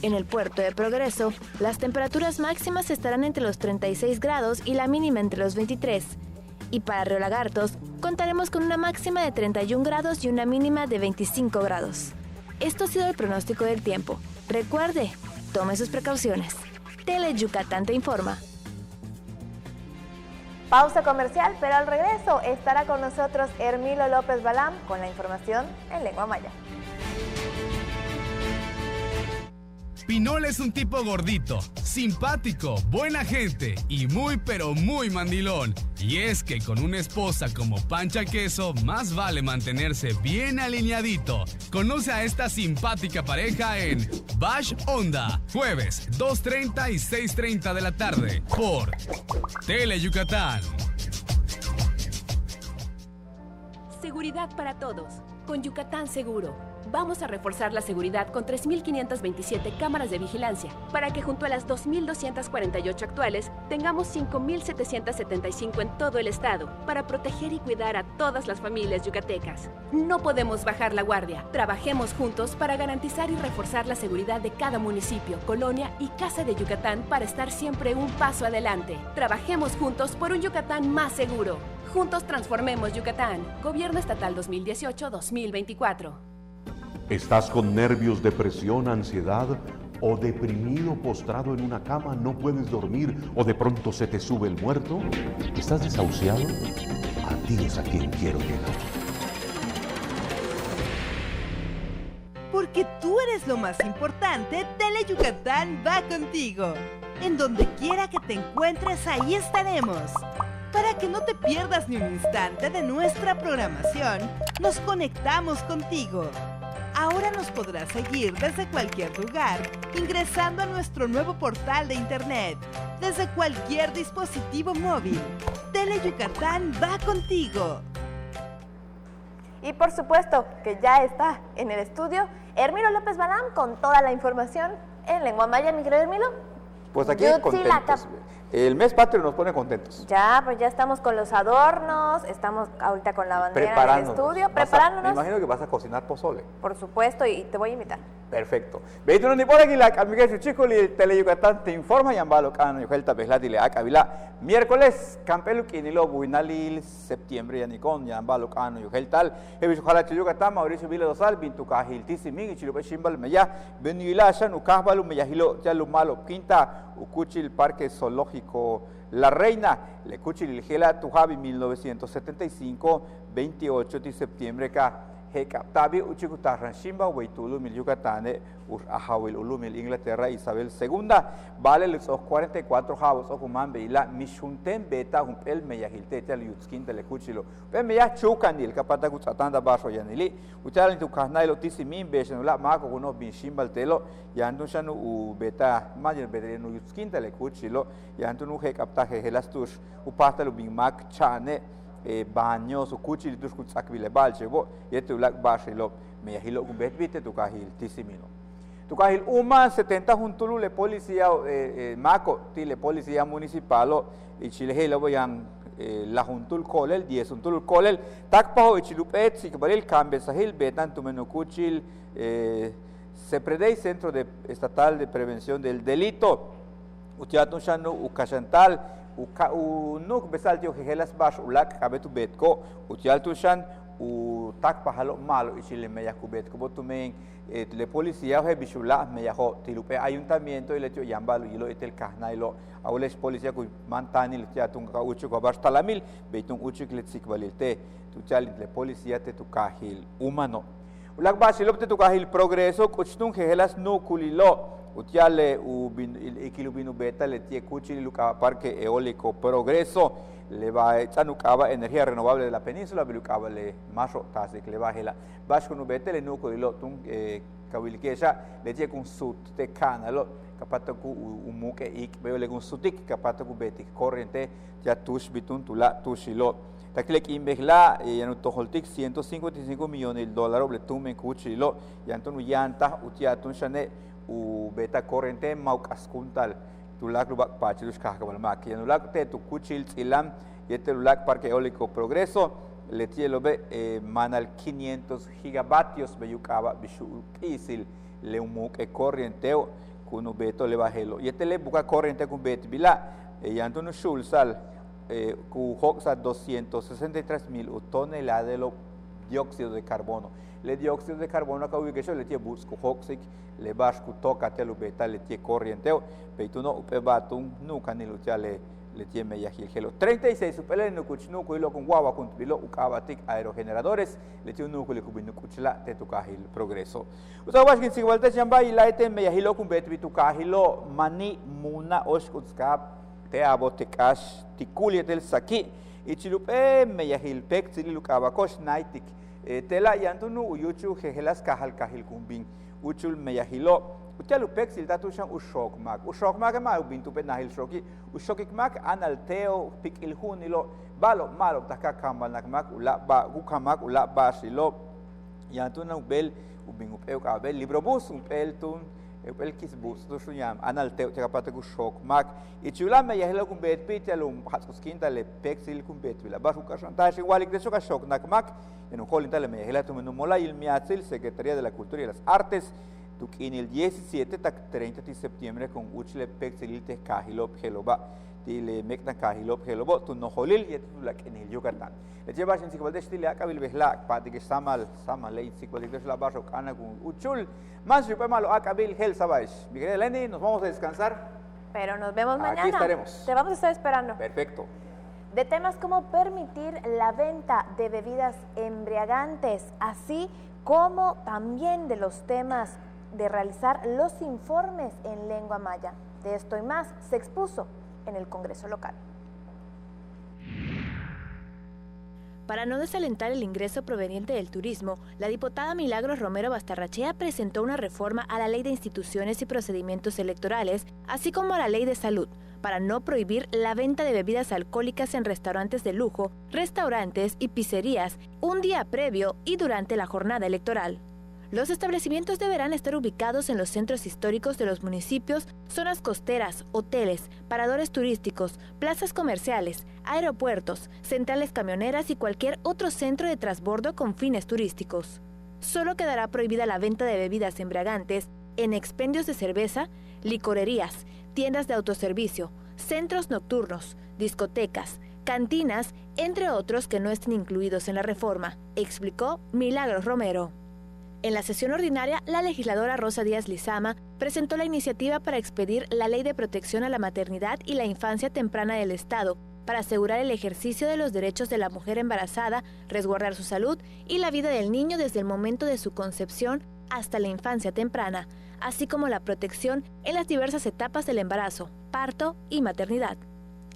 En el puerto de Progreso, las temperaturas máximas estarán entre los 36 grados y la mínima entre los 23. Y para Río Lagartos, contaremos con una máxima de 31 grados y una mínima de 25 grados. Esto ha sido el pronóstico del tiempo. Recuerde, tome sus precauciones. Tele Yucatán te informa. Pausa comercial, pero al regreso estará con nosotros Hermilo López Balam con la información en lengua maya. Pinol es un tipo gordito, simpático, buena gente y muy pero muy mandilón. Y es que con una esposa como Pancha Queso, más vale mantenerse bien alineadito. Conoce a esta simpática pareja en Bash Onda, jueves 2:30 y 6:30 de la tarde por Tele Yucatán. Seguridad para todos. Con Yucatán Seguro. Vamos a reforzar la seguridad con 3.527 cámaras de vigilancia para que junto a las 2.248 actuales tengamos 5.775 en todo el estado para proteger y cuidar a todas las familias yucatecas. No podemos bajar la guardia. Trabajemos juntos para garantizar y reforzar la seguridad de cada municipio, colonia y casa de Yucatán para estar siempre un paso adelante. Trabajemos juntos por un Yucatán más seguro. Juntos transformemos Yucatán. Gobierno Estatal 2018-2024. ¿Estás con nervios, depresión, ansiedad o deprimido postrado en una cama, no puedes dormir o de pronto se te sube el muerto? ¿Estás desahuciado? A ti es a quien quiero llegar. Porque tú eres lo más importante, Tele Yucatán va contigo. En donde quiera que te encuentres, ahí estaremos. Para que no te pierdas ni un instante de nuestra programación, nos conectamos contigo. Ahora nos podrás seguir desde cualquier lugar, ingresando a nuestro nuevo portal de internet, desde cualquier dispositivo móvil. Tele Yucatán va contigo. Y por supuesto que ya está en el estudio Hermilo López Balam con toda la información en lengua maya, mi querido Hermilo. Pues aquí contentos. El mes patrio nos pone contentos. Ya, pues ya estamos con los adornos, estamos ahorita con la bandera del estudio, preparándonos. Me imagino que vas a cocinar pozole. Por supuesto, y te voy a invitar. Perfecto. Veituno ni por aquí la Miguel Chichicoli, Tele Yucatán te informa, Yambalo Cano, Yujelta Peslat y Leac Avila. Miércoles, Campelu Quinilo, Buinalil, septiembre, Yanicón, Yambalo Cano, Yujeltal, Evichujala Yucatán, Mauricio Vila Dosal, Bintucajil, Tisimig, Chilupe Chimbal, Meya, Benuilasha, Nucajbalu, Meyajilo, Yalumalo, Quinta, Ucuchil, Parque Zoológico La Reina, Lecuchil, Gela, Tujabi, 1975, 28 de septiembre, Hekaptabi uchikutarran shimba weitulumil Yucatán ahawil ulumil Inglaterra Isabel II vale los 44 javos okuman beila mishunten beta humpel meyahilte tal yutskin telekuchilo pe meyah chukanil kapata kutsatanda baso yanili uchalin tu kahnailo tisimin beshenula mako kuno bin shimbal telo yantun shanu u beta majel bedrenu yutskin telekuchilo yantun u hekapta helastus upasta bin mak chane baños o kuchil tus kutsakbile balchebo yetu lak basilo meyahilo kumbet bite tu kahil tisimino tu kahil uma 70 juntulu le policía mako ti le policía municipalo y chilehelo boyan la juntul kolel 10 juntul kolel takpaho ichilupet sikbalil kambe sahil betan tumeno kuchil Sepredei Centro Estatal de Prevención del Delito utiatun shanu ukashantal nuk besaltio helas bash ulak kabetu betko utialtu shan u tak pahalo malo ichile meya kubetko botumen le policía he bishula meyaho tilupe ayuntamiento ile tio yambalo ilo etel kahnailo aules policía ku mantani le tiatun ka uchu ko bash talamil beitun uchu kletsik balilte tu chal le policía te tu kahil humano ulak bash ilopte tu kahil progreso kuchtun helas no kulilo utiale ikilubinu beta le tie kuchili luka parque eólico progreso le va chanukaba energía renovable de la península bilukaba le maso tasik le bajela bashkunu beta le nuko ilo tun kawilkesha le tie kun sut te kanalo kapata ku umuke ik veo le kun sutik kapata ku betik corriente ya tush bitun tula tushilo taklek imbehla yanu toholtik 155 millones de dólares le tumen kuchilo yantun yanta utiatun shane u beta corriente maukas kuntal tulak lubak pachilus kahkabal mak yanulak te tu kuchil tsilam yete lulak parque eólico progreso letielobe manal 500 gigavatios beyukaba bishu kisil le umuk e corrienteo kunu beto le bajelo yete le buka corriente kun bet bila yantunu shulsal ku hoxa 263,000 toneladas de dióxido de carbono le dióxido de carbono ka ubicación le tie busco hoxic le basco toca te lo beta le tie corrienteo peituno upe batun nuka ni lucha le tie meya gilgelo 36 upele no kuchnu ko ilo con guava con bilo ukabatik aerogeneradores le tie nuku le kubinu kuchla te tukahil progreso usawas kin sigwalta chamba ilaite meya hilo kun bet bitukahilo mani muna oskutskap te abotekash tikulitel saki ichilupe meya hilpek tilukabakos naitik tela yantunu uyuchu helas kahal kahil kumbing uchul meyahilo utalu pexil tatushan ushok mak ma ubintu penahil shoki ushokik mak analteo pikil hunilo balo malo taka kamal nakmak ula ba gukamak ula basilo yantuna ubel ubingu peu kabel librobus ubel tun el kisbus to sunyam analteo chakapata ushok mak ichula meyahilo kumbet pitalum hatskinta le pexil kumbet bila baruka shantashi walik de shoka shok nakmak en un holin tal me tu mola il miatzil Secretaría de la Cultura y las Artes tukin el 17 tak 30 de septiembre con uchle pexililte kahilop heloba tile mekna kahilop helobo tu no holil yet lak en el Yucatán le llevas en sikbaldesh tile akabil behlak pati que samal lei sikbaldesh la barro kana con uchul más yupe malo akabil hel sabaish Miguel Eleni nos vamos a descansar pero nos vemos mañana. Aquí estaremos. Te vamos a estar esperando. Perfecto. De temas como permitir la venta de bebidas embriagantes, así como también de los temas de realizar los informes en lengua maya. De esto y más se expuso en el Congreso local. Para no desalentar el ingreso proveniente del turismo, la diputada Milagros Romero Bastarrachea presentó una reforma a la Ley de Instituciones y Procedimientos Electorales, así como a la Ley de Salud, para no prohibir la venta de bebidas alcohólicas en restaurantes de lujo, restaurantes y pizzerías un día previo y durante la jornada electoral. Los establecimientos deberán estar ubicados en los centros históricos de los municipios, zonas costeras, hoteles, paradores turísticos, plazas comerciales, aeropuertos, centrales camioneras y cualquier otro centro de transbordo con fines turísticos. Solo quedará prohibida la venta de bebidas embriagantes en expendios de cerveza, licorerías, tiendas de autoservicio, centros nocturnos, discotecas, cantinas, entre otros que no estén incluidos en la reforma, explicó Milagros Romero. En la sesión ordinaria, la legisladora Rosa Díaz Lizama presentó la iniciativa para expedir la Ley de Protección a la Maternidad y la Infancia Temprana del Estado, para asegurar el ejercicio de los derechos de la mujer embarazada, resguardar su salud y la vida del niño desde el momento de su concepción hasta la infancia temprana, así como la protección en las diversas etapas del embarazo, parto y maternidad.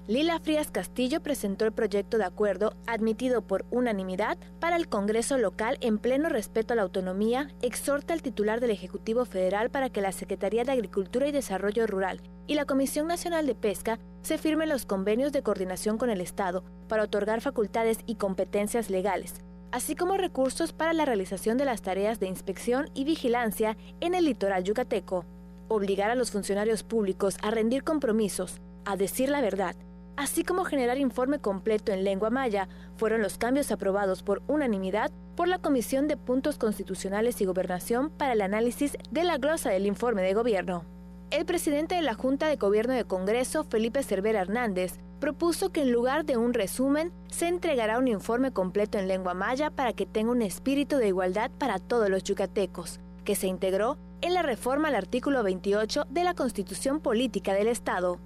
Lila Frías Castillo presentó el proyecto de acuerdo admitido por unanimidad para el Congreso local en pleno respeto a la autonomía, exhorta al titular del Ejecutivo Federal para que la Secretaría de Agricultura y Desarrollo Rural y la Comisión Nacional de Pesca se firmen los convenios de coordinación con el Estado para otorgar facultades y competencias legales, así como recursos para la realización de las tareas de inspección y vigilancia en el litoral yucateco. Obligar a los funcionarios públicos a rendir compromisos, a decir la verdad, así como generar informe completo en lengua maya, fueron los cambios aprobados por unanimidad por la Comisión de Puntos Constitucionales y Gobernación para el análisis de la glosa del informe de gobierno. El presidente de la Junta de Gobierno de Congreso, Felipe Cervera Hernández, propuso que en lugar de un resumen, se entregará un informe completo en lengua maya para que tenga un espíritu de igualdad para todos los yucatecos, que se integró en la reforma al artículo 28 de la Constitución Política del Estado.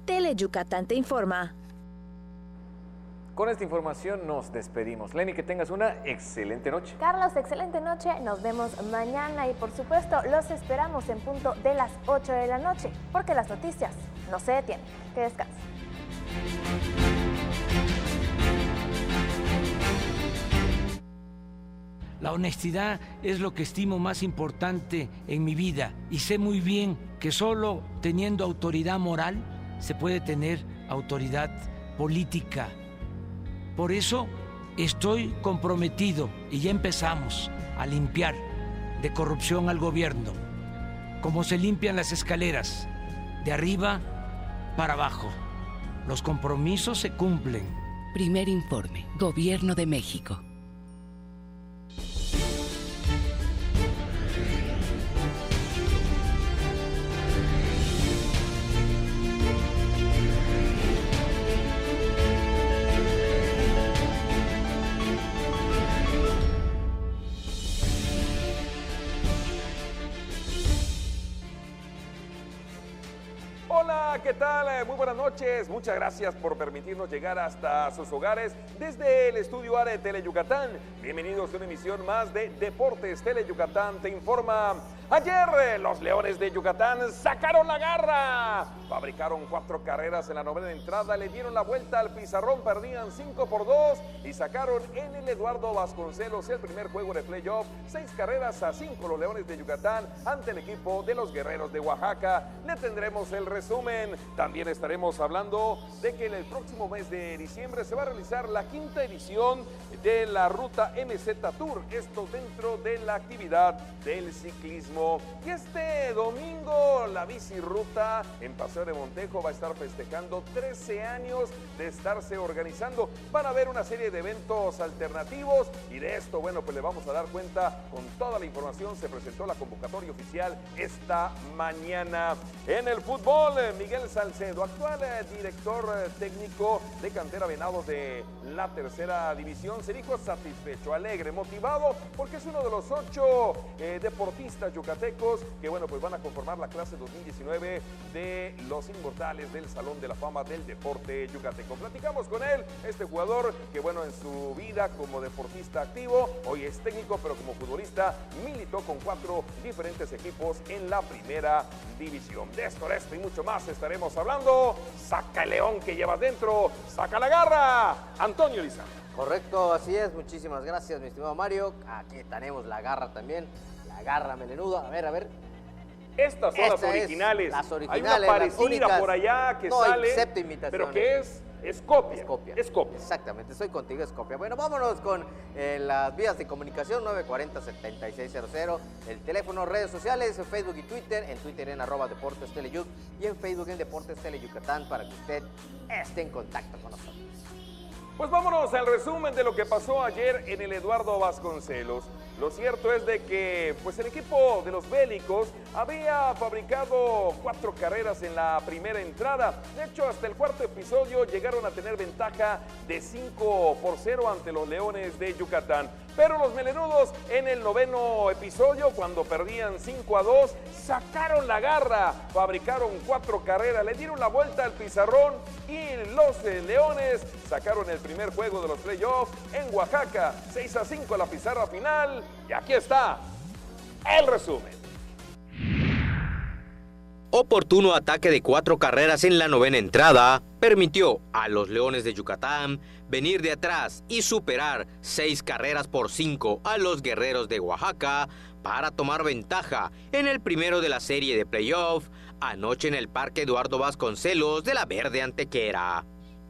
Tele Yucatán te informa. Con esta información nos despedimos. Lenny, que tengas una excelente noche. Carlos, excelente noche. Nos vemos mañana y por supuesto los esperamos en punto de las 8 de la noche, porque las noticias no se detienen. Que descansen. La honestidad es lo que estimo más importante en mi vida y sé muy bien que solo teniendo autoridad moral se puede tener autoridad política. Por eso estoy comprometido y ya empezamos a limpiar de corrupción al gobierno, como se limpian las escaleras, de arriba para abajo. Los compromisos se cumplen. Primer informe, Gobierno de México. Hola, ¿qué tal? Muy buenas noches. Muchas gracias por permitirnos llegar hasta sus hogares desde el estudio A de Tele Yucatán. Bienvenidos a una emisión más de Deportes Tele Yucatán te informa. Ayer los Leones de Yucatán sacaron la garra. Fabricaron 4 carreras en la novena entrada, le dieron la vuelta al pizarrón, perdían 5-2 y sacaron en el Eduardo Vasconcelos el primer juego de playoff. 6 carreras a 5 los Leones de Yucatán ante el equipo de los Guerreros de Oaxaca. Le tendremos el resumen. También estaremos hablando de que en el próximo mes de diciembre se va a realizar la 5ª edición de la Ruta MZ Tour, esto dentro de la actividad del ciclismo. Y este domingo la biciruta en Paseo de Montejo va a estar festejando 13 años de estarse organizando. Van a haber una serie de eventos alternativos y de esto, bueno, pues le vamos a dar cuenta con toda la información. Se presentó la convocatoria oficial esta mañana. En el fútbol, Miguel Salcedo, actual director técnico de Cantera Venados de la 3ª división, se dijo satisfecho, alegre, motivado, porque es uno de los 8 deportistas yucatecos que, bueno, pues van a conformar la clase 2019 de los inmortales del Salón de la Fama del Deporte Yucateco. Platicamos con él, este jugador que, bueno, en su vida como deportista activo, hoy es técnico, pero como futbolista militó con 4 diferentes equipos en la primera división. De esto y mucho más estaremos hablando. Saca el león que llevas dentro, saca la garra, Antonio Lizardo. Correcto, así es, muchísimas gracias, mi estimado Mario. Aquí tenemos la garra también, la garra melenuda. A ver. Estas son las originales. Las originales. Hay una parecida por allá que sale, excepto imitaciones. pero que es copia. Es copia. Exactamente, estoy contigo, es copia. Bueno, vámonos con las vías de comunicación, 940-7600, el teléfono, redes sociales, en Facebook y Twitter, en Twitter en @Deportes Teleyuc y en Facebook en Deportes Tele Yucatán para que usted esté en contacto con nosotros. Pues vámonos al resumen de lo que pasó ayer en el Eduardo Vasconcelos. Lo cierto es de que pues el equipo de los Bélicos había fabricado 4 carreras en la primera entrada. De hecho, hasta el cuarto episodio llegaron a tener ventaja de 5-0 ante los Leones de Yucatán. Pero los melenudos en el noveno episodio, cuando perdían 5-2, sacaron la garra, fabricaron 4 carreras, le dieron la vuelta al pizarrón y los Leones sacaron el primer juego de los playoffs en Oaxaca, 6-5 la pizarra final. Y aquí está el resumen. Oportuno ataque de 4 carreras en la novena entrada permitió a los Leones de Yucatán venir de atrás y superar 6-5 a los Guerreros de Oaxaca para tomar ventaja en el primero de la serie de playoff anoche en el Parque Eduardo Vasconcelos de la Verde Antequera.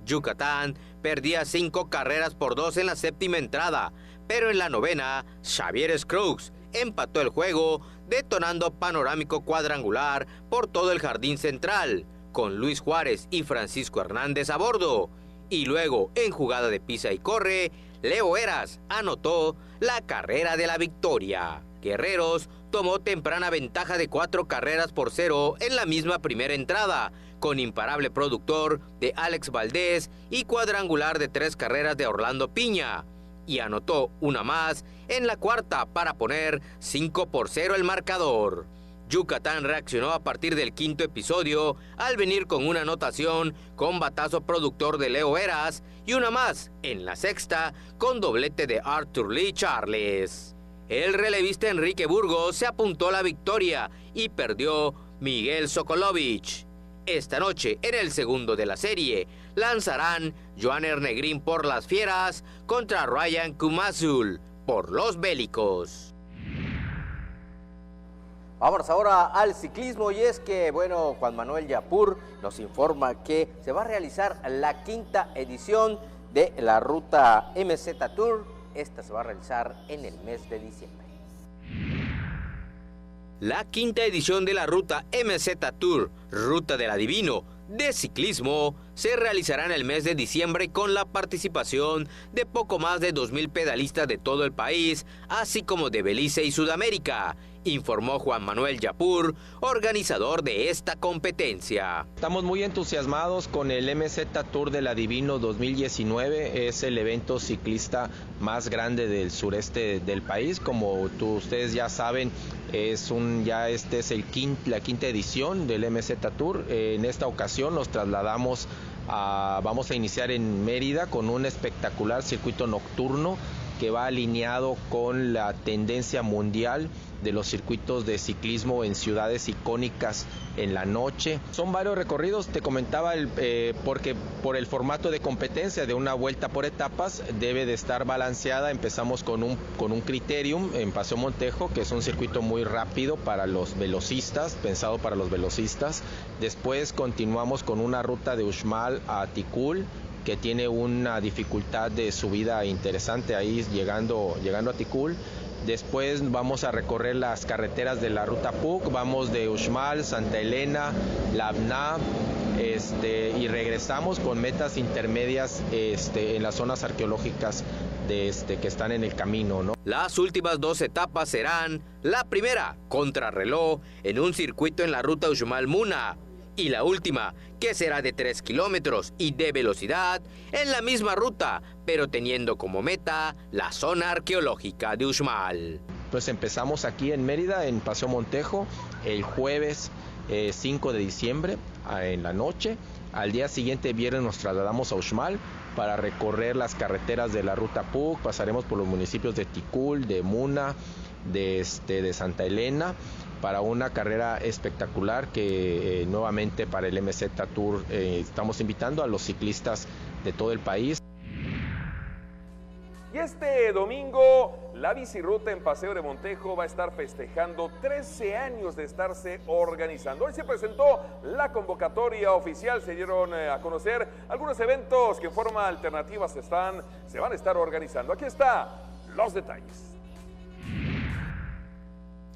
Yucatán perdía 5-2 en la séptima entrada, pero en la novena, Xavier Scruggs empató el juego, detonando panorámico cuadrangular por todo el jardín central, con Luis Juárez y Francisco Hernández a bordo. Y luego, en jugada de pisa y corre, Leo Eras anotó la carrera de la victoria. Guerreros tomó temprana ventaja de 4-0 en la misma primera entrada, con imparable productor de Alex Valdés y cuadrangular de 3 carreras de Orlando Piña. Y anotó una más en la cuarta para poner 5-0 el marcador. Yucatán reaccionó a partir del quinto episodio al venir con una anotación con batazo productor de Leo Eras y una más en la sexta con doblete de Arthur Lee Charles. El relevista Enrique Burgos se apuntó a la victoria y perdió Miguel Sokolovich. Esta noche, en el segundo de la serie, lanzarán Joaner Negrín por las Fieras contra Ryan Kumazul por los Bélicos. Vámonos ahora al ciclismo y es que, bueno, Juan Manuel Yapur nos informa que se va a realizar la 5ª edición de la Ruta MZ Tour. Esta se va a realizar en el mes de diciembre. La 5ª edición de la Ruta MZ Tour, Ruta del Adivino, de ciclismo, se realizará en el mes de diciembre con la participación de poco más de 2,000 pedalistas de todo el país, así como de Belice y Sudamérica, informó Juan Manuel Yapur, organizador de esta competencia. Estamos muy entusiasmados con el MZ Tour del Adivino 2019, es el evento ciclista más grande del sureste del país, como ustedes ya saben, es la 5ª edición del MZ Tour. En esta ocasión nos trasladamos vamos a iniciar en Mérida con un espectacular circuito nocturno que va alineado con la tendencia mundial de los circuitos de ciclismo en ciudades icónicas en la noche. Son varios recorridos, te comentaba, porque por el formato de competencia de una vuelta por etapas debe de estar balanceada. Empezamos con un criterium en Paseo Montejo, que es un circuito muy rápido para los velocistas, pensado para los velocistas. Después continuamos con una ruta de Uxmal a Tikul, que tiene una dificultad de subida interesante ahí llegando a Tikul. Después vamos a recorrer las carreteras de la ruta PUC, vamos de Uxmal, Santa Elena, Labná, y regresamos con metas intermedias en las zonas arqueológicas que están en el camino, ¿no? Las últimas 2 etapas serán: la primera, contrarreloj, en un circuito en la ruta Uxmal-Muna, y la última, que será de 3 kilómetros y de velocidad, en la misma ruta, pero teniendo como meta la zona arqueológica de Uxmal. Pues empezamos aquí en Mérida, en Paseo Montejo, el jueves 5 de diciembre en la noche. Al día siguiente, viernes, nos trasladamos a Uxmal para recorrer las carreteras de la ruta PUC. Pasaremos por los municipios de Tikul, de Muna, de Santa Elena, para una carrera espectacular que nuevamente para el MZ Tour estamos invitando a los ciclistas de todo el país. Y este domingo la biciruta en Paseo de Montejo va a estar festejando 13 años de estarse organizando. Hoy se presentó la convocatoria oficial, se dieron a conocer algunos eventos que en forma alternativa se van a estar organizando. Aquí están los detalles.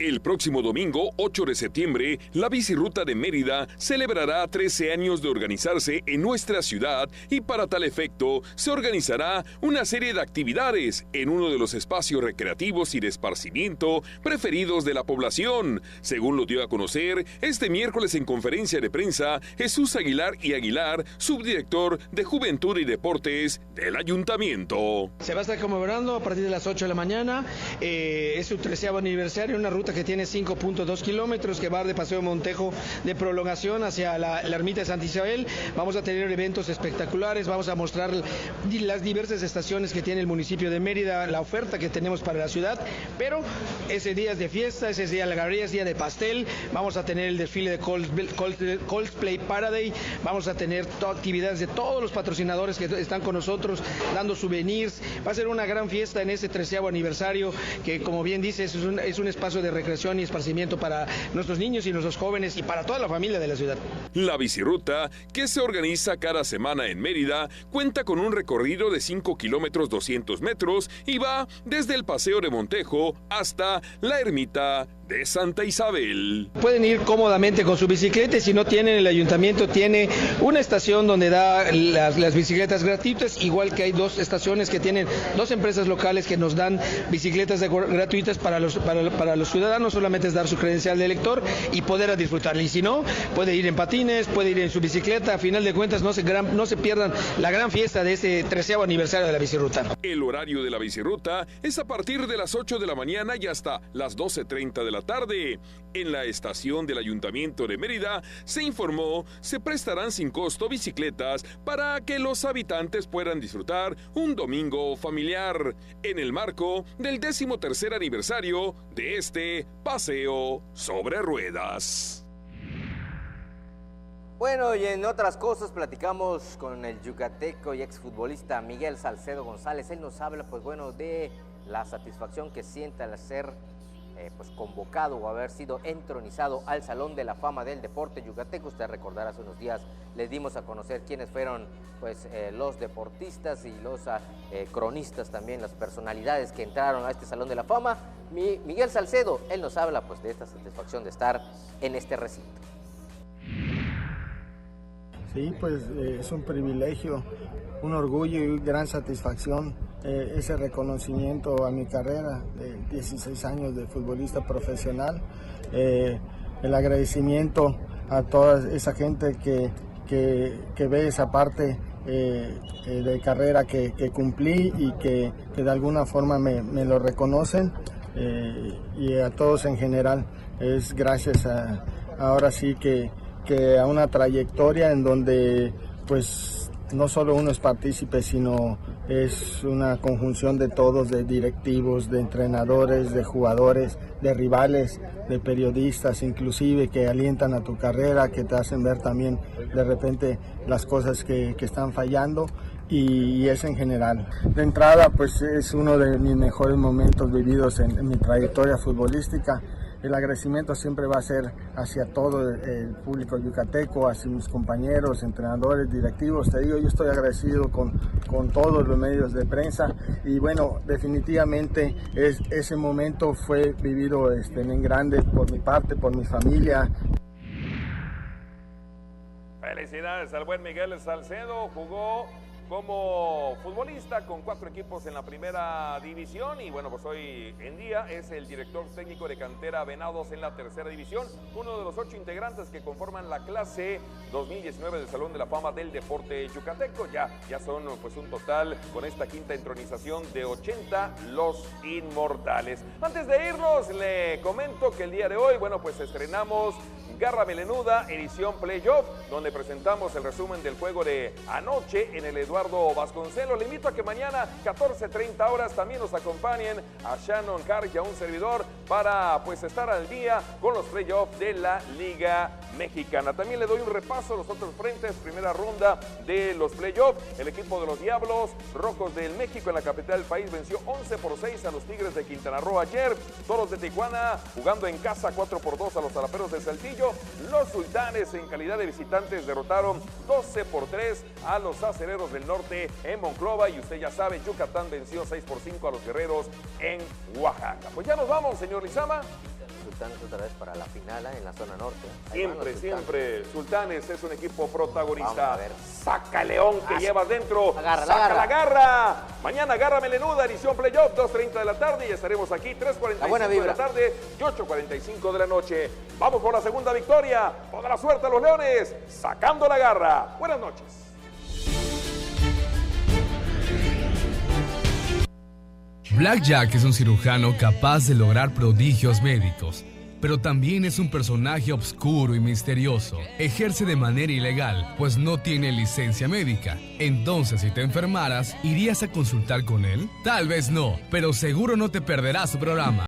El próximo domingo, 8 de septiembre, la Bicirruta de Mérida celebrará 13 años de organizarse en nuestra ciudad y para tal efecto se organizará una serie de actividades en uno de los espacios recreativos y de esparcimiento preferidos de la población. Según lo dio a conocer este miércoles en conferencia de prensa Jesús Aguilar y Aguilar, subdirector de Juventud y Deportes del Ayuntamiento. Se va a estar conmemorando a partir de las 8 de la mañana, es su 13º aniversario, una ruta que tiene 5.2 kilómetros que va de Paseo de Montejo de prolongación hacia la ermita de Santa Isabel. Vamos a tener eventos espectaculares, vamos a mostrar las diversas estaciones que tiene el municipio de Mérida, la oferta que tenemos para la ciudad, pero ese día es de fiesta, ese día de la galería, es día de pastel, vamos a tener el desfile de Coldplay Parade, vamos a tener actividades de todos los patrocinadores que están con nosotros, dando souvenirs. Va a ser una gran fiesta en este 13º aniversario, que como bien dices, es un espacio de recreación y esparcimiento para nuestros niños y nuestros jóvenes y para toda la familia de la ciudad. La Bicirruta, que se organiza cada semana en Mérida, cuenta con un recorrido de 5 kilómetros 200 metros y va desde el Paseo de Montejo hasta la ermita de Santa Isabel. Pueden ir cómodamente con su bicicleta y si no tienen, el ayuntamiento tiene una estación donde da las bicicletas gratuitas, igual que hay 2 estaciones que tienen 2 empresas locales que nos dan bicicletas gratuitas para los ciudadanos. Solamente es dar su credencial de elector y poder disfrutar. Y si no, puede ir en patines, puede ir en su bicicleta. A final de cuentas, no se pierdan la gran fiesta de este 13º aniversario de la Bicirruta. El horario de la Bicirruta es a partir de las 8 de la mañana y hasta las 12:30 de la tarde. En la estación del Ayuntamiento de Mérida se informó se prestarán sin costo bicicletas para que los habitantes puedan disfrutar un domingo familiar en el marco del 13º aniversario de este paseo sobre ruedas. Bueno, y en otras cosas platicamos con el yucateco y exfutbolista Miguel Salcedo González. Él nos habla, pues bueno, de la satisfacción que siente al ser convocado o haber sido entronizado al Salón de la Fama del Deporte Yucateco. Usted recordará, hace unos días les dimos a conocer quiénes fueron los deportistas y los cronistas también, las personalidades que entraron a este Salón de la Fama. Miguel Salcedo, él nos habla de esta satisfacción de estar en este recinto. Sí, es un privilegio, un orgullo y gran satisfacción ese reconocimiento a mi carrera de 16 años de futbolista profesional, el agradecimiento a toda esa gente que ve esa parte de carrera que cumplí y que de alguna forma me lo reconocen, y a todos en general. Es gracias ahora sí que a una trayectoria en donde no solo uno es partícipe, sino es una conjunción de todos, de directivos, de entrenadores, de jugadores, de rivales, de periodistas inclusive, que alientan a tu carrera, que te hacen ver también de repente las cosas que están fallando, y es en general. De entrada, es uno de mis mejores momentos vividos en mi trayectoria futbolística. El agradecimiento siempre va a ser hacia todo el público yucateco, hacia mis compañeros, entrenadores, directivos. Te digo, yo estoy agradecido con todos los medios de prensa, y bueno, definitivamente ese momento fue vivido en grande por mi parte, por mi familia. Felicidades al buen Miguel Salcedo, jugó como futbolista con 4 equipos en la primera división y bueno, pues hoy en día es el director técnico de cantera Venados en la tercera división, uno de los 8 integrantes que conforman la clase 2019 del Salón de la Fama del Deporte Yucateco. Ya son un total con esta quinta entronización de 80 los inmortales. Antes de irnos, le comento que el día de hoy, estrenamos Garra Melenuda, edición Playoff, donde presentamos el resumen del juego de anoche en el Eduardo Vasconcelos. Le invito a que mañana, 14:30 horas, también nos acompañen a Shannon Hart y a un servidor para estar al día con los playoffs de la Liga Mexicana. También le doy un repaso a los otros frentes. Primera ronda de los playoffs. El equipo de los Diablos Rojos del México en la capital del país venció 11-6 a los Tigres de Quintana Roo ayer. Toros de Tijuana jugando en casa 4-2 a los Zaraperos de Saltillo. Los Sultanes en calidad de visitantes derrotaron 12-3 a los Acereros del Norte en Monclova, y usted ya sabe, Yucatán venció 6-5 a los Guerreros en Oaxaca. Pues ya nos vamos, señor Lizama. Sultanes otra vez para la final en la zona norte. Siempre. Sultanes es un equipo protagonista. Vamos a ver. Saca el León que llevas dentro. Saca la garra. Mañana Garra Melenuda, edición Playoff, 2:30 de la tarde. Y estaremos aquí 3:45 de la tarde y 8:45 de la noche. Vamos por la segunda victoria. Toda la suerte a los Leones. Sacando la garra. Buenas noches. Blackjack es un cirujano capaz de lograr prodigios médicos, pero también es un personaje oscuro y misterioso. Ejerce de manera ilegal, pues no tiene licencia médica. Entonces, si te enfermaras, ¿irías a consultar con él? Tal vez no, pero seguro no te perderás su programa.